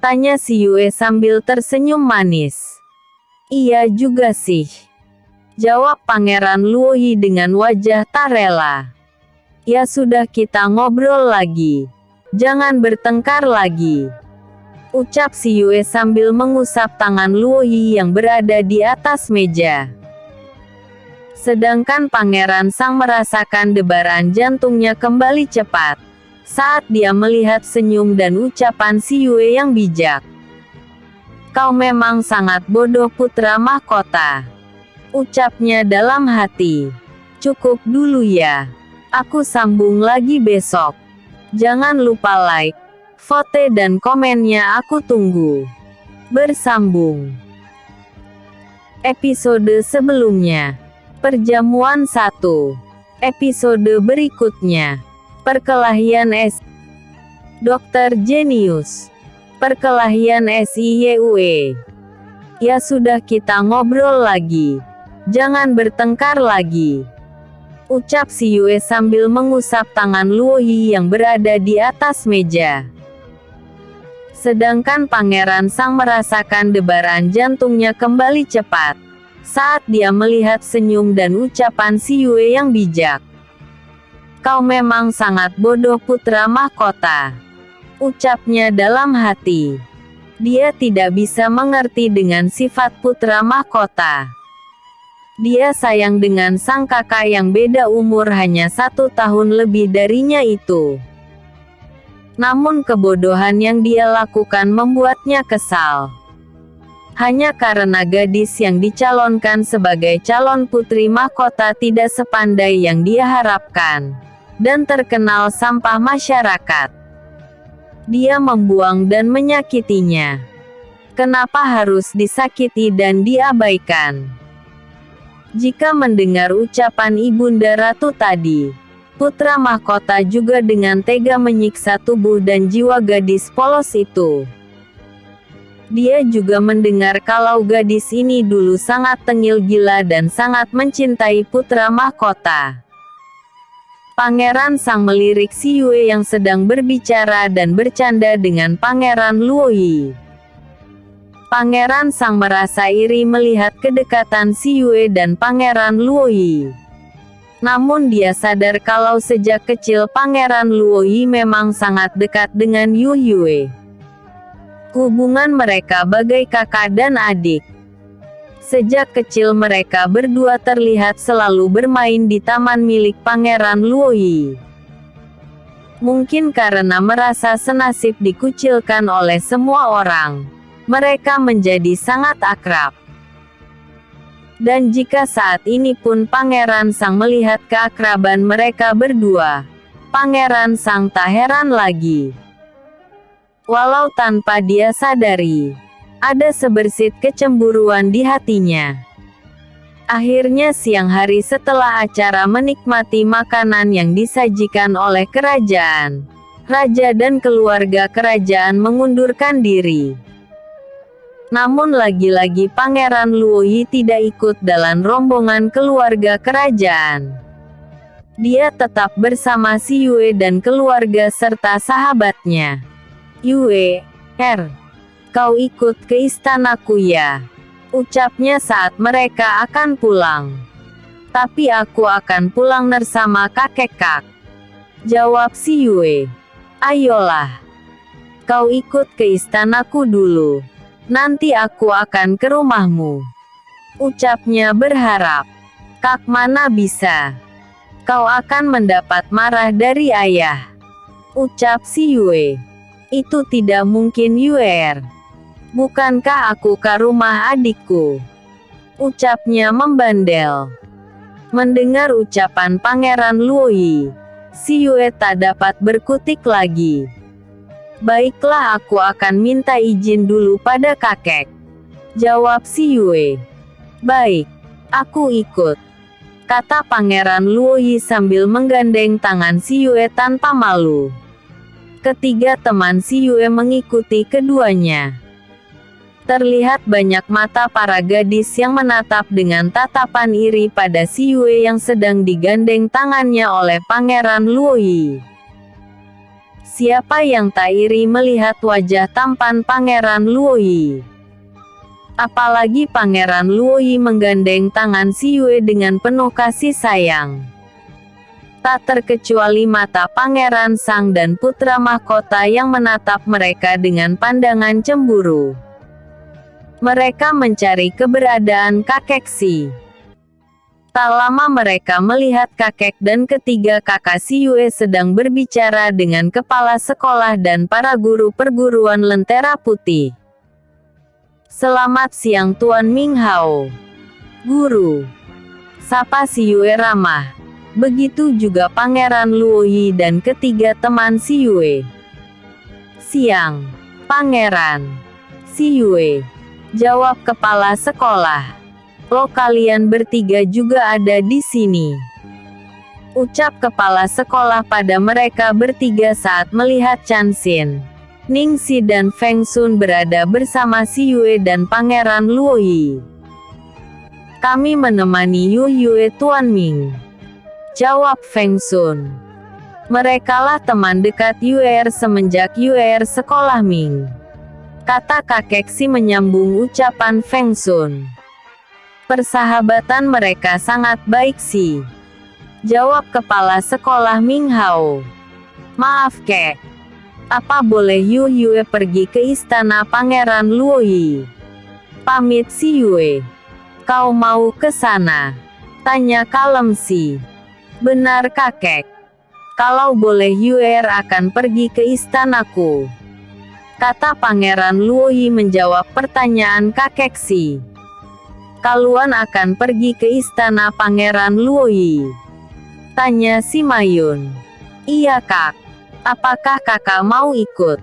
Speaker 1: tanya Si Yue sambil tersenyum manis. "Iya juga sih," jawab Pangeran Luoyi dengan wajah tak rela. "Ya sudah, kita ngobrol lagi. Jangan bertengkar lagi," ucap Si Yue sambil mengusap tangan Luoyi yang berada di atas meja. Sedangkan Pangeran Sang merasakan debaran jantungnya kembali cepat saat dia melihat senyum dan ucapan Si Yue yang bijak. "Kau memang sangat bodoh putra mahkota," ucapnya dalam hati. "Cukup dulu ya. Aku sambung lagi besok. Jangan lupa like, vote dan komennya, aku tunggu." Bersambung episode sebelumnya. Perjamuan 1. Episode berikutnya. Perkelahian Dr. Genius. Perkelahian SIYUE. "Ya sudah, kita ngobrol lagi. Jangan bertengkar lagi," ucap Si Yue sambil mengusap tangan Luoyi yang berada di atas meja. Sedangkan Pangeran Sang merasakan debaran jantungnya kembali cepat saat dia melihat senyum dan ucapan Si Yue yang bijak. "Kau memang sangat bodoh putra mahkota," ucapnya dalam hati. Dia tidak bisa mengerti dengan sifat putra mahkota. Dia sayang dengan sang kakak yang beda umur hanya 1 tahun lebih darinya itu. Namun kebodohan yang dia lakukan membuatnya kesal. Hanya karena gadis yang dicalonkan sebagai calon putri mahkota tidak sepandai yang dia harapkan, dan terkenal sampah masyarakat. Dia membuang dan menyakitinya. Kenapa harus disakiti dan diabaikan? Jika mendengar ucapan Ibunda Ratu tadi, putra mahkota juga dengan tega menyiksa tubuh dan jiwa gadis polos itu. Dia juga mendengar kalau gadis ini dulu sangat tengil gila dan sangat mencintai putra mahkota. Pangeran Sang melirik Si Yue yang sedang berbicara dan bercanda dengan Pangeran Luoyi. Pangeran Sang merasa iri melihat kedekatan Si Yue dan Pangeran Luoyi. Namun dia sadar kalau sejak kecil Pangeran Luoyi memang sangat dekat dengan Yu Yue. Hubungan mereka bagai kakak dan adik. Sejak kecil mereka berdua terlihat selalu bermain di taman milik Pangeran Luoyi. Mungkin karena merasa senasib dikucilkan oleh semua orang, mereka menjadi sangat akrab. Dan jika saat ini pun Pangeran Sang melihat keakraban mereka berdua, Pangeran Sang tak heran lagi. Walau tanpa dia sadari, ada sebersit kecemburuan di hatinya. Akhirnya siang hari setelah acara menikmati makanan yang disajikan oleh kerajaan, raja dan keluarga kerajaan mengundurkan diri. Namun lagi-lagi Pangeran Luoyi tidak ikut dalam rombongan keluarga kerajaan. Dia tetap bersama si Yue dan keluarga serta sahabatnya. Yue, kau ikut ke istanaku ya? Ucapnya saat mereka akan pulang. Tapi aku akan pulang bersama kakek Kak. Jawab si Yue. Ayolah. Kau ikut ke istanaku dulu. Nanti aku akan ke rumahmu. Ucapnya berharap. Kak mana bisa. Kau akan mendapat marah dari ayah. Ucap si Yue. Itu tidak mungkin Yue. Bukankah aku ke rumah adikku? Ucapnya membandel. Mendengar ucapan Pangeran Luoyi, si Yue tak dapat berkutik lagi. Baiklah, aku akan minta izin dulu pada kakek. Jawab si Yue. Baik, aku ikut. Kata Pangeran Luoyi sambil menggandeng tangan si Yue tanpa malu. Ketiga teman si Yue mengikuti keduanya. Terlihat banyak mata para gadis yang menatap dengan tatapan iri pada si Yue yang sedang digandeng tangannya oleh Pangeran Luoyi. Siapa yang tak iri melihat wajah tampan Pangeran Luoyi? Apalagi Pangeran Luoyi menggandeng tangan si Yue dengan penuh kasih sayang. Tak terkecuali mata Pangeran Sang dan putra mahkota yang menatap mereka dengan pandangan cemburu. Mereka mencari keberadaan kakek si. Tak lama mereka melihat kakek dan ketiga kakak si Yue sedang berbicara dengan kepala sekolah dan para guru perguruan Lentera Putih. Selamat siang Tuan Ming Hao. Guru. Sapa si Yue ramah. Begitu juga Pangeran Luoyi dan ketiga teman si Yue. Siang, Pangeran. Si Yue. Jawab kepala sekolah. Lo kalian bertiga juga ada di sini. Ucap kepala sekolah pada mereka bertiga saat melihat Chan Xin, Ning Xi dan Feng Sun berada bersama si Yue dan Pangeran Luoyi. Kami menemani Yue Tuan Ming. Jawab Feng Sun. Merekalah teman dekat Yue semenjak Yue sekolah Ming. Kata kakek si menyambung ucapan Feng Sun. Persahabatan mereka sangat baik sih. Jawab kepala sekolah Ming Hao. Maaf kek. Apa boleh Yue pergi ke istana Pangeran Luoyi? Pamit si Yue. Kau mau ke sana? Tanya kalem si. Benar kakek. Kalau boleh Yue akan pergi ke istanaku. Kata Pangeran Luoyi menjawab pertanyaan kakek si. Kalian akan pergi ke istana Pangeran Luoyi? Tanya si Mayun. Iya kak. Apakah kakak mau ikut?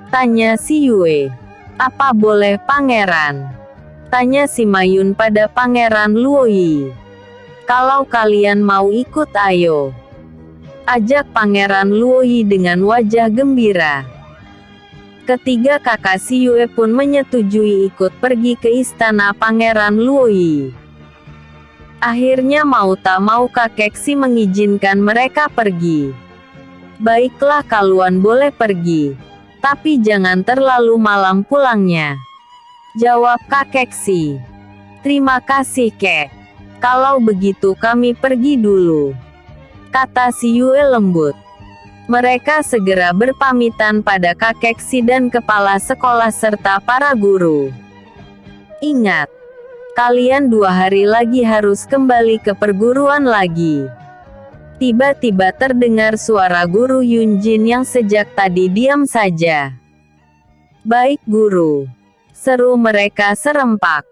Speaker 1: Tanya si Yue. Apa boleh pangeran? Tanya si Mayun pada Pangeran Luoyi. Kalau kalian mau ikut ayo. Ajak Pangeran Luoyi dengan wajah gembira. Ketiga kakak si Yue pun menyetujui ikut pergi ke istana Pangeran Luoyi. Akhirnya mau tak mau kakek si mengizinkan mereka pergi. Baiklah kalian boleh pergi. Tapi jangan terlalu malam pulangnya. Jawab kakek si. Terima kasih kek. Kalau begitu kami pergi dulu. Kata si Yue lembut. Mereka segera berpamitan pada kakek si dan kepala sekolah serta para guru. Ingat, kalian 2 hari lagi harus kembali ke perguruan lagi. Tiba-tiba terdengar suara Guru Yunjin yang sejak tadi diam saja. "Baik Guru," seru mereka serempak.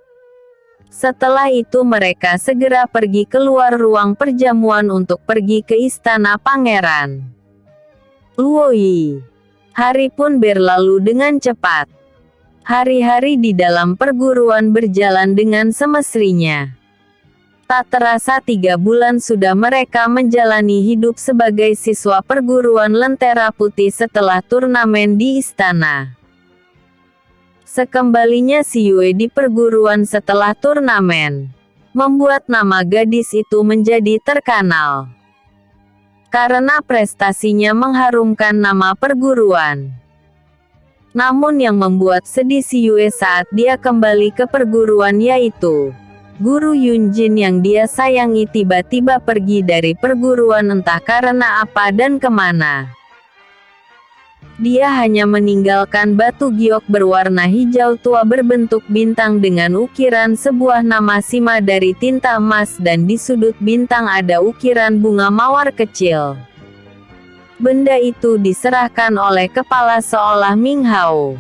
Speaker 1: Setelah itu mereka segera pergi keluar ruang perjamuan untuk pergi ke istana pangeran. Luoyi. Hari pun berlalu dengan cepat. Hari-hari di dalam perguruan berjalan dengan semestinya. Tak terasa 3 bulan sudah mereka menjalani hidup sebagai siswa perguruan Lentera Putih setelah turnamen di istana. Sekembalinya si Yue di perguruan setelah turnamen, membuat nama gadis itu menjadi terkenal. Karena prestasinya mengharumkan nama perguruan. Namun yang membuat sedih si Yue saat dia kembali ke perguruan yaitu Guru Yunjin yang dia sayangi tiba-tiba pergi dari perguruan entah karena apa dan kemana. Dia hanya meninggalkan batu giok berwarna hijau tua berbentuk bintang dengan ukiran sebuah nama Sima dari tinta emas dan di sudut bintang ada ukiran bunga mawar kecil. Benda itu diserahkan oleh kepala seolah Ming Hao.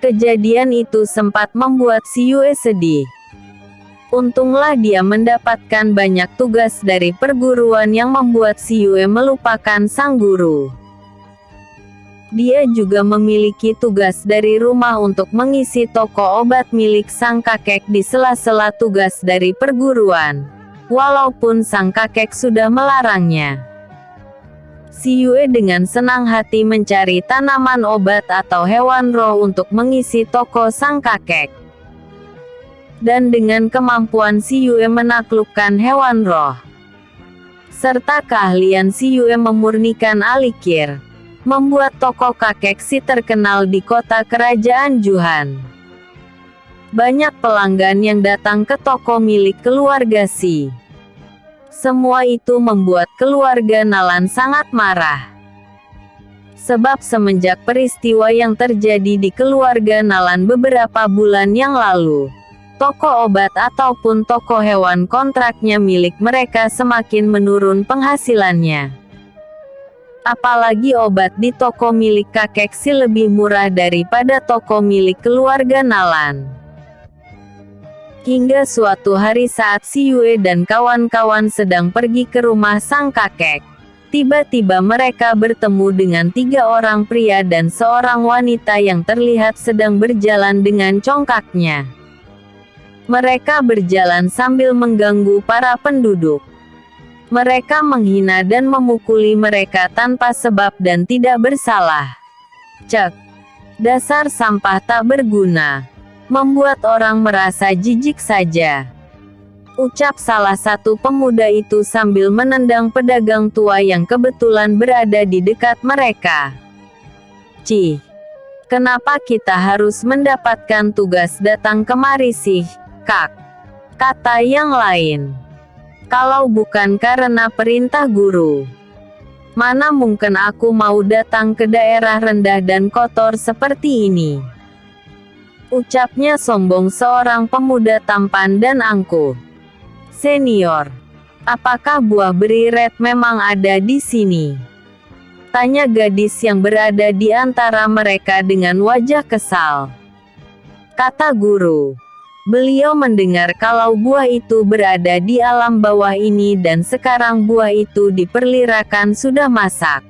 Speaker 1: Kejadian itu sempat membuat si Yue sedih. Untunglah dia mendapatkan banyak tugas dari perguruan yang membuat si Yue melupakan sang guru. Dia juga memiliki tugas dari rumah untuk mengisi toko obat milik sang kakek di sela-sela tugas dari perguruan, walaupun sang kakek sudah melarangnya. Si Yue dengan senang hati mencari tanaman obat atau hewan roh untuk mengisi toko sang kakek. Dan dengan kemampuan si Yue menaklukkan hewan roh, serta keahlian si Yue memurnikan alikir, membuat toko kakek si terkenal di kota kerajaan Juhan. Banyak pelanggan yang datang ke toko milik keluarga Si. Semua itu membuat keluarga Nalan sangat marah. Sebab semenjak peristiwa yang terjadi di keluarga Nalan beberapa bulan yang lalu, toko obat ataupun toko hewan kontraknya milik mereka semakin menurun penghasilannya. Apalagi obat di toko milik kakek Si lebih murah daripada toko milik keluarga Nalan. Hingga suatu hari saat si Yue dan kawan-kawan sedang pergi ke rumah sang kakek, tiba-tiba mereka bertemu dengan 3 orang pria dan seorang wanita yang terlihat sedang berjalan dengan congkaknya. Mereka berjalan sambil mengganggu para penduduk. Mereka menghina dan memukuli mereka tanpa sebab dan tidak bersalah. Cek. Dasar sampah tak berguna. Membuat orang merasa jijik saja. Ucap salah satu pemuda itu sambil menendang pedagang tua yang kebetulan berada di dekat mereka. Cih. Kenapa kita harus mendapatkan tugas datang kemari sih, Kak? Kata yang lain. Kalau bukan karena perintah guru, mana mungkin aku mau datang ke daerah rendah dan kotor seperti ini? Ucapnya sombong seorang pemuda tampan dan angkuh. Senior, apakah buah beri red memang ada di sini? Tanya gadis yang berada di antara mereka dengan wajah kesal. Kata guru. Beliau mendengar kalau buah itu berada di alam bawah ini dan sekarang buah itu diperkirakan sudah masak.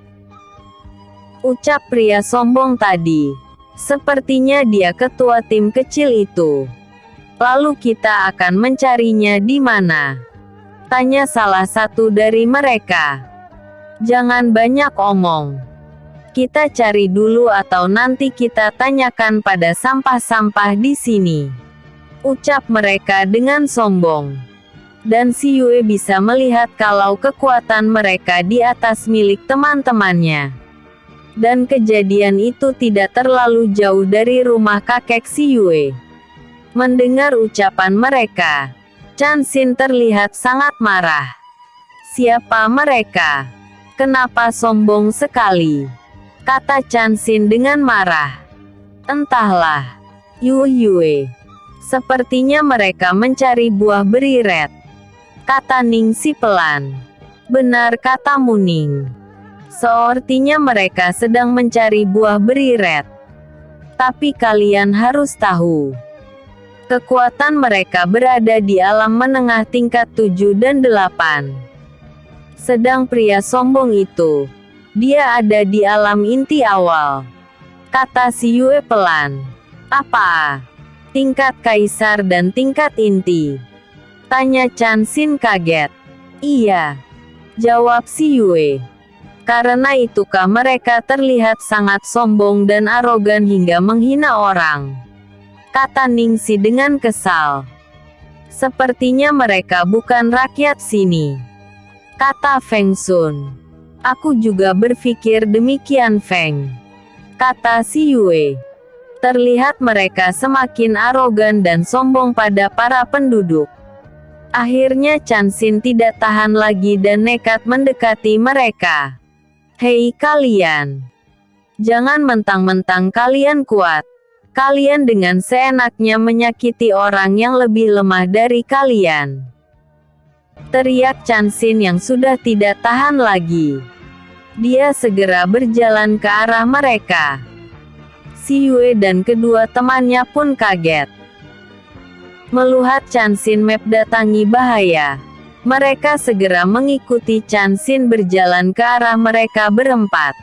Speaker 1: Ucap pria sombong tadi. Sepertinya dia ketua tim kecil itu. Lalu kita akan mencarinya di mana? Tanya salah satu dari mereka. Jangan banyak omong. Kita cari dulu atau nanti kita tanyakan pada sampah-sampah di sini. Ucap mereka dengan sombong. Dan si Yue bisa melihat kalau kekuatan mereka di atas milik teman-temannya. Dan kejadian itu tidak terlalu jauh dari rumah kakek si Yue. Mendengar ucapan mereka, Chan Xin terlihat sangat marah. Siapa mereka? Kenapa sombong sekali? Kata Chan Xin dengan marah. Entahlah. Yue. Sepertinya mereka mencari buah beri red. Kata Ning Si pelan. Benar kata Muning. Sepertinya mereka sedang mencari buah beriret. Tapi kalian harus tahu, kekuatan mereka berada di alam menengah tingkat 7 dan 8. Sedang pria sombong itu, dia ada di alam inti awal. Kata si Yue pelan. Apa? Tingkat kaisar dan tingkat inti? Tanya Chan Xin kaget. Iya, jawab si Yue. Karena itukah mereka terlihat sangat sombong dan arogan hingga menghina orang? Kata Ningsi dengan kesal. Sepertinya mereka bukan rakyat sini. Kata Feng Sun. Aku juga berpikir demikian Feng. Kata si Yue. Terlihat mereka semakin arogan dan sombong pada para penduduk. Akhirnya Chan Xin tidak tahan lagi dan nekat mendekati mereka. Hei kalian! Jangan mentang-mentang kalian kuat. Kalian dengan seenaknya menyakiti orang yang lebih lemah dari kalian. Teriak Chan Xin yang sudah tidak tahan lagi. Dia segera berjalan ke arah mereka. Si Yue dan kedua temannya pun kaget. Melihat Chan Xin mendatangi bahaya, mereka segera mengikuti Chan Xin berjalan ke arah mereka berempat.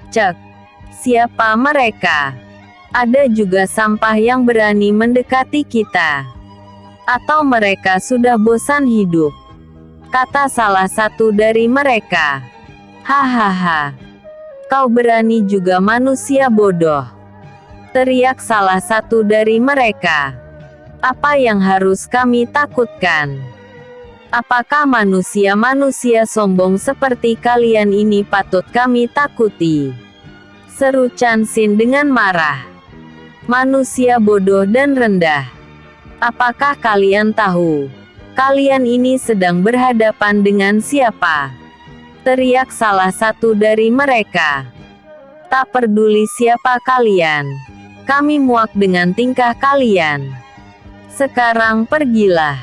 Speaker 1: Cek, siapa mereka? Ada juga sampah yang berani mendekati kita. Atau mereka sudah bosan hidup? Kata salah satu dari mereka. Hahaha. Kau berani juga manusia bodoh. Teriak salah satu dari mereka. Apa yang harus kami takutkan? Apakah manusia-manusia sombong seperti kalian ini patut kami takuti? Seru Chan Xin dengan marah. Manusia bodoh dan rendah. Apakah kalian tahu? Kalian ini sedang berhadapan dengan siapa? Teriak salah satu dari mereka. Tak peduli siapa kalian. Kami muak dengan tingkah kalian. Sekarang pergilah.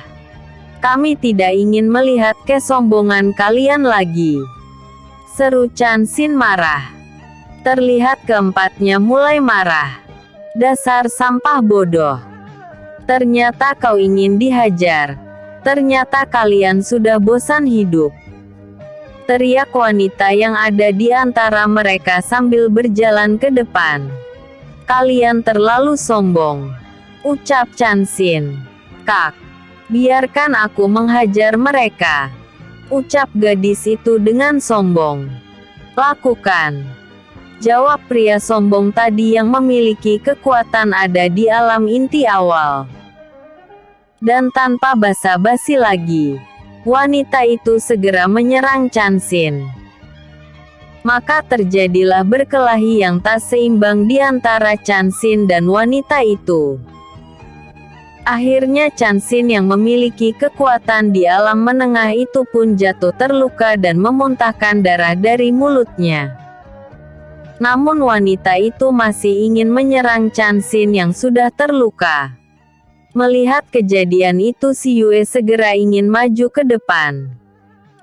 Speaker 1: Kami tidak ingin melihat kesombongan kalian lagi. Seru Chan Xin marah. Terlihat keempatnya mulai marah. Dasar sampah bodoh. Ternyata kau ingin dihajar. Ternyata kalian sudah bosan hidup. Teriak wanita yang ada di antara mereka sambil berjalan ke depan. Kalian terlalu sombong. Ucap Chan Xin. Kak, biarkan aku menghajar mereka. Ucap gadis itu dengan sombong. Lakukan. Jawab pria sombong tadi yang memiliki kekuatan ada di alam inti awal. Dan tanpa basa-basi lagi, wanita itu segera menyerang Chan Xin. Maka terjadilah berkelahi yang tak seimbang di antara Chan Xin dan wanita itu. Akhirnya Chan Xin yang memiliki kekuatan di alam menengah itu pun jatuh terluka dan memuntahkan darah dari mulutnya. Namun wanita itu masih ingin menyerang Chan Xin yang sudah terluka. Melihat kejadian itu si Yue segera ingin maju ke depan.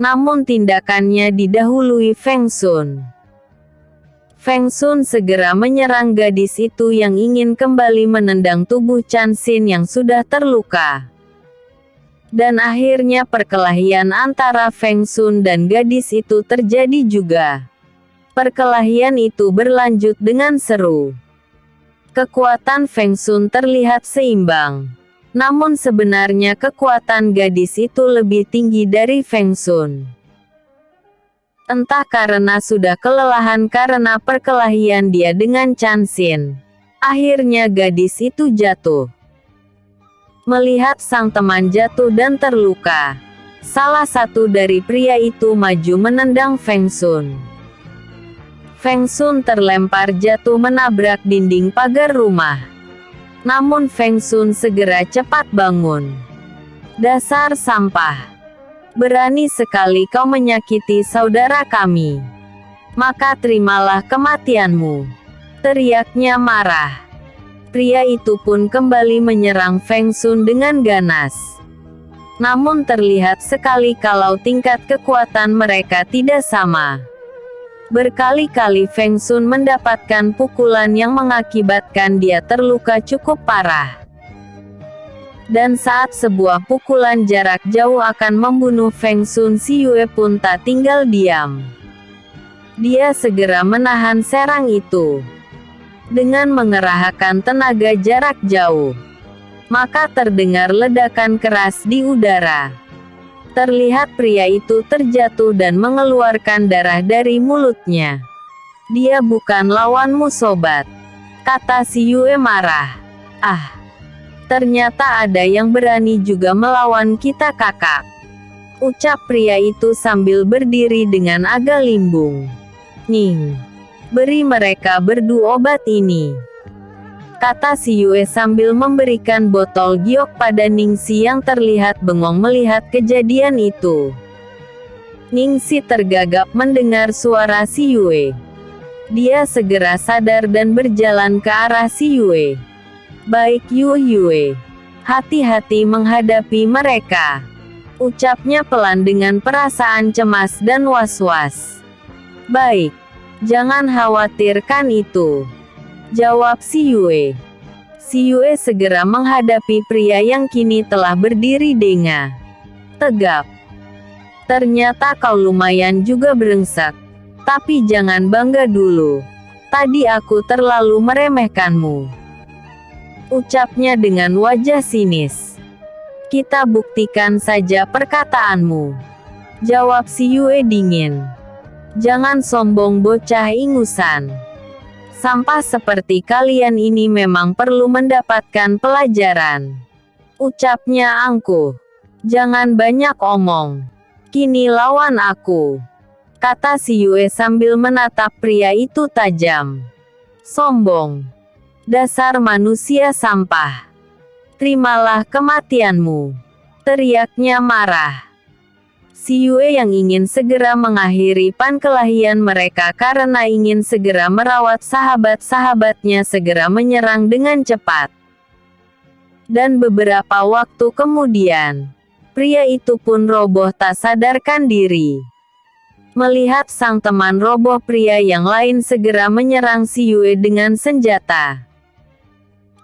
Speaker 1: Namun tindakannya didahului Feng Sun. Feng Sun segera menyerang gadis itu yang ingin kembali menendang tubuh Chan Xin yang sudah terluka. Dan akhirnya perkelahian antara Feng Sun dan gadis itu terjadi juga. Perkelahian itu berlanjut dengan seru. Kekuatan Feng Sun terlihat seimbang. Namun sebenarnya kekuatan gadis itu lebih tinggi dari Feng Sun. Entah karena sudah kelelahan karena perkelahian dia dengan Chan Xin. Akhirnya gadis itu jatuh. Melihat sang teman jatuh dan terluka, salah satu dari pria itu maju menendang Feng Sun. Feng Sun terlempar jatuh menabrak dinding pagar rumah. Namun Feng Sun segera cepat bangun. Dasar sampah. Berani sekali kau menyakiti saudara kami. Maka terimalah kematianmu. Teriaknya marah. Pria itu pun kembali menyerang Feng Sun dengan ganas. Namun terlihat sekali kalau tingkat kekuatan mereka tidak sama. Berkali-kali Feng Sun mendapatkan pukulan yang mengakibatkan dia terluka cukup parah. Dan saat sebuah pukulan jarak jauh akan membunuh Feng Sun, Si Yue pun tak tinggal diam. Dia segera menahan serang itu. Dengan mengerahkan tenaga jarak jauh, maka terdengar ledakan keras di udara. Terlihat pria itu terjatuh dan mengeluarkan darah dari mulutnya. Dia bukan lawanmu, sobat, kata Si Yue marah. Ah, ternyata ada yang berani juga melawan kita, kakak, ucap pria itu sambil berdiri dengan agak limbung. Ning, beri mereka berdua obat ini, kata Si Yue sambil memberikan botol giok pada Ningsi yang terlihat bengong melihat kejadian itu. Ningsi tergagap mendengar suara Si Yue. Dia segera sadar dan berjalan ke arah Si Yue. Baik Yue, hati-hati menghadapi mereka, ucapnya pelan dengan perasaan cemas dan was-was. Baik, jangan khawatirkan itu, jawab Si Yue. Si Yue segera menghadapi pria yang kini telah berdiri dengah tegap. Ternyata kau lumayan juga brengsek. Tapi jangan bangga dulu. Tadi aku terlalu meremehkanmu, ucapnya dengan wajah sinis. Kita buktikan saja perkataanmu, jawab Si Yue dingin. Jangan sombong, bocah ingusan. Sampah seperti kalian ini memang perlu mendapatkan pelajaran, ucapnya angkuh. Jangan banyak omong. Kini lawan aku, kata Si Yue sambil menatap pria itu tajam. Sombong, dasar manusia sampah. Terimalah kematianmu, teriaknya marah. Si Yue yang ingin segera mengakhiri perkelahian mereka karena ingin segera merawat sahabat-sahabatnya segera menyerang dengan cepat. Dan beberapa waktu kemudian, pria itu pun roboh tak sadarkan diri. Melihat sang teman roboh, pria yang lain segera menyerang Si Yue dengan senjata.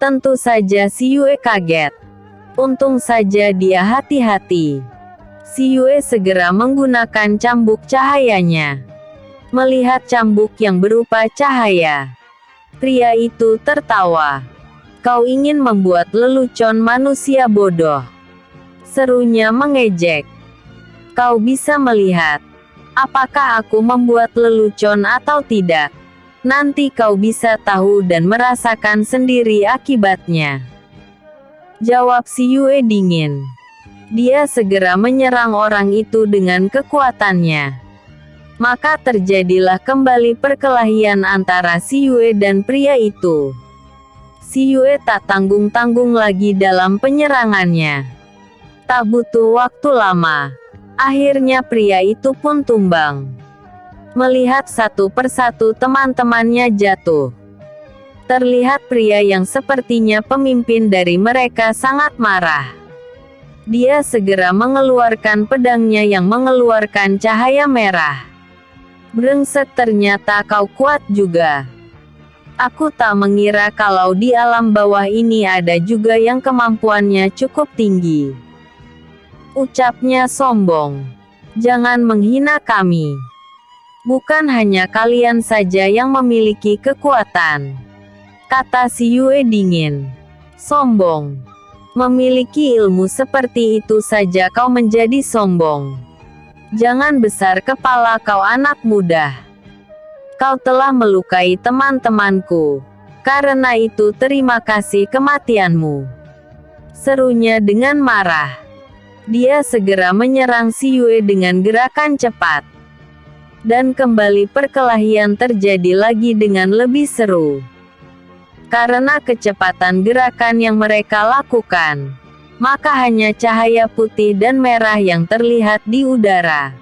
Speaker 1: Tentu saja Si Yue kaget. Untung saja dia hati-hati. Si Yue segera menggunakan cambuk cahayanya. Melihat cambuk yang berupa cahaya, pria itu tertawa. Kau ingin membuat lelucon manusia bodoh, serunya mengejek. Kau bisa melihat apakah aku membuat lelucon atau tidak. Nanti kau bisa tahu dan merasakan sendiri akibatnya, jawab Si Yue dingin. Dia segera menyerang orang itu dengan kekuatannya. Maka terjadilah kembali perkelahian antara Si Yue dan pria itu. Si Yue tak tanggung-tanggung lagi dalam penyerangannya. Tak butuh waktu lama, akhirnya pria itu pun tumbang. Melihat satu persatu teman-temannya jatuh, terlihat pria yang sepertinya pemimpin dari mereka sangat marah. Dia segera mengeluarkan pedangnya yang mengeluarkan cahaya merah. Brengsek, ternyata kau kuat juga. Aku tak mengira kalau di alam bawah ini ada juga yang kemampuannya cukup tinggi, ucapnya sombong. Jangan menghina kami. Bukan hanya kalian saja yang memiliki kekuatan, kata Si Yue dingin. Sombong. Memiliki ilmu seperti itu saja kau menjadi sombong. Jangan besar kepala kau, anak muda. Kau telah melukai teman-temanku. Karena itu terima kasih kematianmu, serunya dengan marah. Dia segera menyerang Si Yue dengan gerakan cepat. Dan kembali perkelahian terjadi lagi dengan lebih seru. Karena kecepatan gerakan yang mereka lakukan, maka hanya cahaya putih dan merah yang terlihat di udara.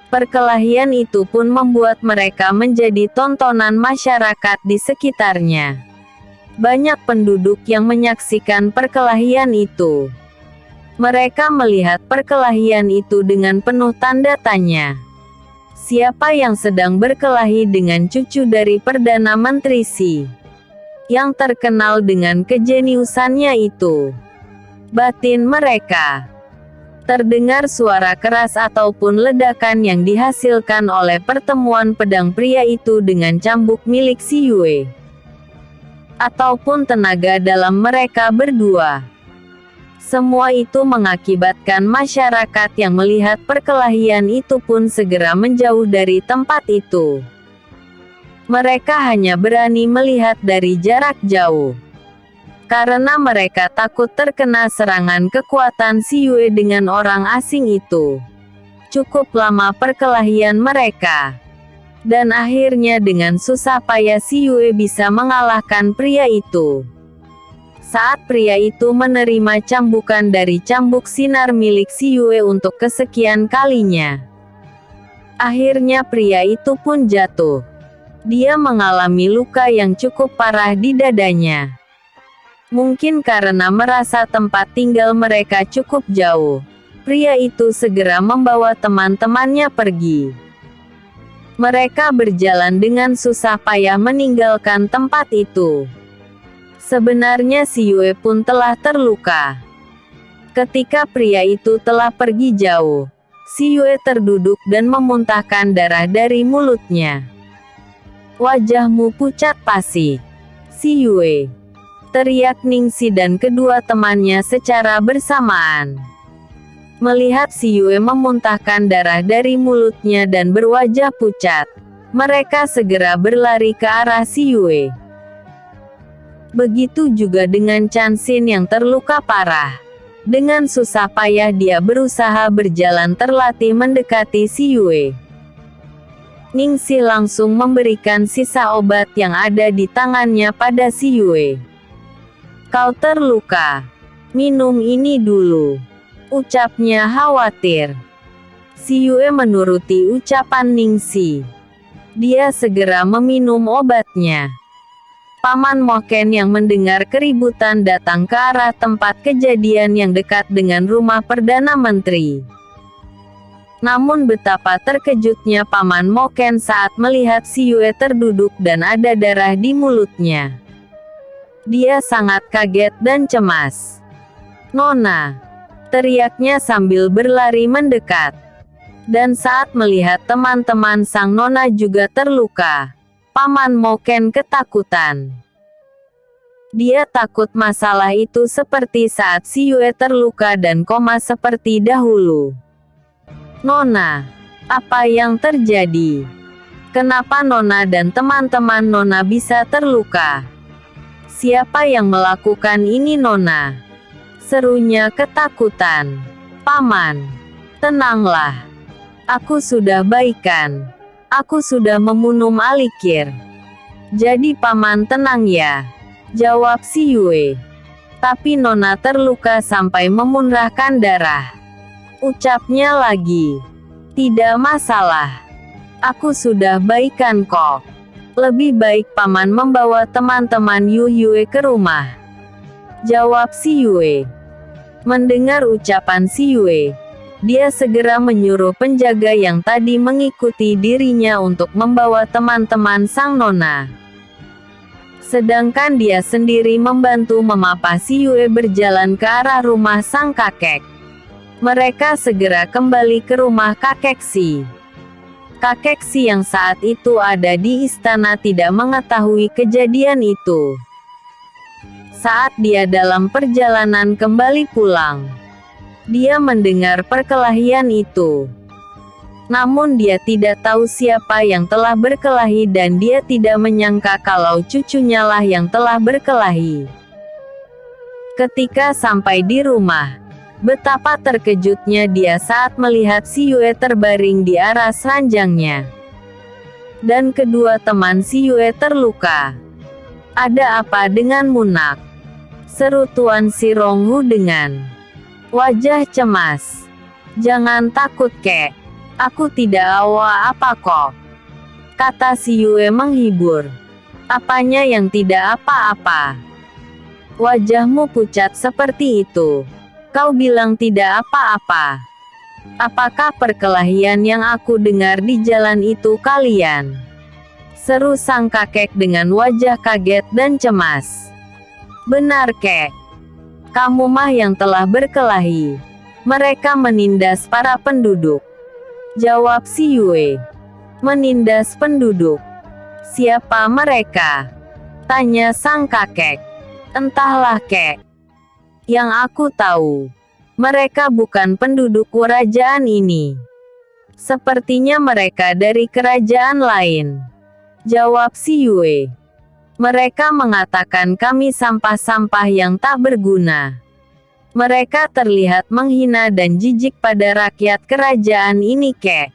Speaker 1: Perkelahian itu pun membuat mereka menjadi tontonan masyarakat di sekitarnya. Banyak penduduk yang menyaksikan perkelahian itu. Mereka melihat perkelahian itu dengan penuh tanda tanya. Siapa yang sedang berkelahi dengan cucu dari Perdana Menteri Xi, yang terkenal dengan kejeniusannya itu? Batin mereka. Terdengar suara keras ataupun ledakan yang dihasilkan oleh pertemuan pedang pria itu dengan cambuk milik Xi Yue, ataupun tenaga dalam mereka berdua. Semua itu mengakibatkan masyarakat yang melihat perkelahian itu pun segera menjauh dari tempat itu. Mereka hanya berani melihat dari jarak jauh, karena mereka takut terkena serangan kekuatan Xi Yue dengan orang asing itu. Cukup lama perkelahian mereka, dan akhirnya dengan susah payah Xi Yue bisa mengalahkan pria itu. Saat pria itu menerima cambukan dari cambuk sinar milik Xi Yue untuk kesekian kalinya, akhirnya pria itu pun jatuh. Dia mengalami luka yang cukup parah di dadanya. Mungkin karena merasa tempat tinggal mereka cukup jauh, pria itu segera membawa teman-temannya pergi. Mereka berjalan dengan susah payah meninggalkan tempat itu. Sebenarnya Xi Yue pun telah terluka. Ketika pria itu telah pergi jauh, Xi Yue terduduk dan memuntahkan darah dari mulutnya. "Wajahmu pucat pasi, Xi Yue!" teriak Ningxi dan kedua temannya secara bersamaan. Melihat Xi Yue memuntahkan darah dari mulutnya dan berwajah pucat, mereka segera berlari ke arah Xi Yue. Begitu juga dengan Chan Xin yang terluka parah. Dengan susah payah dia berusaha berjalan terlatih mendekati Xi Yue. Ningxi langsung memberikan sisa obat yang ada di tangannya pada Xi Yue. "Kau terluka. Minum ini dulu," ucapnya khawatir. Xi Yue menuruti ucapan Ningxi. Dia segera meminum obatnya. Paman Moken yang mendengar keributan datang ke arah tempat kejadian yang dekat dengan rumah Perdana Menteri. Namun betapa terkejutnya Paman Moken saat melihat Xi Yue terduduk dan ada darah di mulutnya. Dia sangat kaget dan cemas. "Nona!" teriaknya sambil berlari mendekat. Dan saat melihat teman-teman sang nona juga terluka, Paman Moken ketakutan. Dia takut masalah itu seperti saat Xi Yue terluka dan koma seperti dahulu. "Nona, apa yang terjadi? Kenapa Nona dan teman-teman Nona bisa terluka? Siapa yang melakukan ini Nona?" serunya ketakutan. "Paman, tenanglah. Aku sudah baikan. Aku sudah meminum alikir. Jadi Paman tenang ya," jawab Xi Yue. "Tapi Nona terluka sampai memuntahkan darah," ucapnya lagi. "Tidak masalah. Aku sudah baikan kok. Lebih baik Paman membawa teman-teman Yu Yue ke rumah," jawab Xi Yue. Mendengar ucapan Xi Yue, dia segera menyuruh penjaga yang tadi mengikuti dirinya untuk membawa teman-teman sang nona. Sedangkan dia sendiri membantu memapa Xi Yue berjalan ke arah rumah sang kakek. Mereka segera kembali ke rumah kakek Xi. Kakek Xi yang saat itu ada di istana tidak mengetahui kejadian itu. Saat dia dalam perjalanan kembali pulang, dia mendengar perkelahian itu. Namun dia tidak tahu siapa yang telah berkelahi dan dia tidak menyangka kalau cucunya lah yang telah berkelahi. Ketika sampai di rumah, betapa terkejutnya dia saat melihat Xi Yue terbaring di aras ranjangnya. Dan kedua teman Xi Yue terluka. "Ada apa dengan Munak?" seru Tuan Si Ronghu dengan wajah cemas. "Jangan takut kek. Aku tidak apa kok," kata Xi Yue menghibur. "Apanya yang tidak apa-apa? Wajahmu pucat seperti itu. Kau bilang tidak apa-apa. Apakah perkelahian yang aku dengar di jalan itu kalian? Seru sang kakek dengan wajah kaget dan cemas. Benar kek. Kamu mah yang telah berkelahi. Mereka menindas para penduduk. Jawab si Yue. Menindas penduduk. Siapa mereka? Tanya sang kakek. Entahlah kek. Yang aku tahu, mereka bukan penduduk kerajaan ini. Sepertinya mereka dari kerajaan lain. Jawab si Yue. Mereka mengatakan kami sampah-sampah yang tak berguna. Mereka terlihat menghina dan jijik pada rakyat kerajaan ini kek.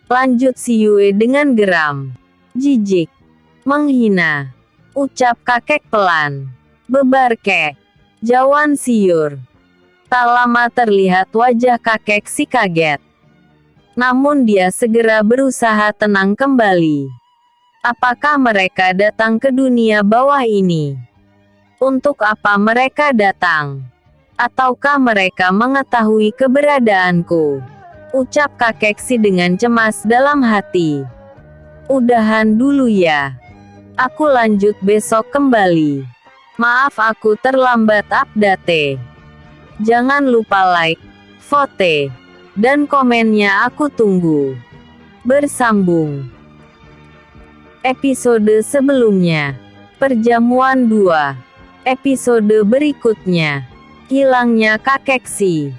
Speaker 1: Lanjut si Yue dengan geram. Jijik. Menghina. Ucap kakek pelan. Bebar kek. Jawan siur. Tak lama terlihat wajah kakek si kaget. Namun dia segera berusaha tenang kembali. Apakah mereka datang ke dunia bawah ini? Untuk apa mereka datang? Ataukah mereka mengetahui keberadaanku? Ucap kakek si dengan cemas dalam hati. Udahan dulu ya. Aku lanjut besok kembali. Maaf aku terlambat update. Jangan lupa like, vote, dan komennya aku tunggu. Bersambung. Episode sebelumnya. Perjamuan 2. Episode berikutnya. Hilangnya kakek si.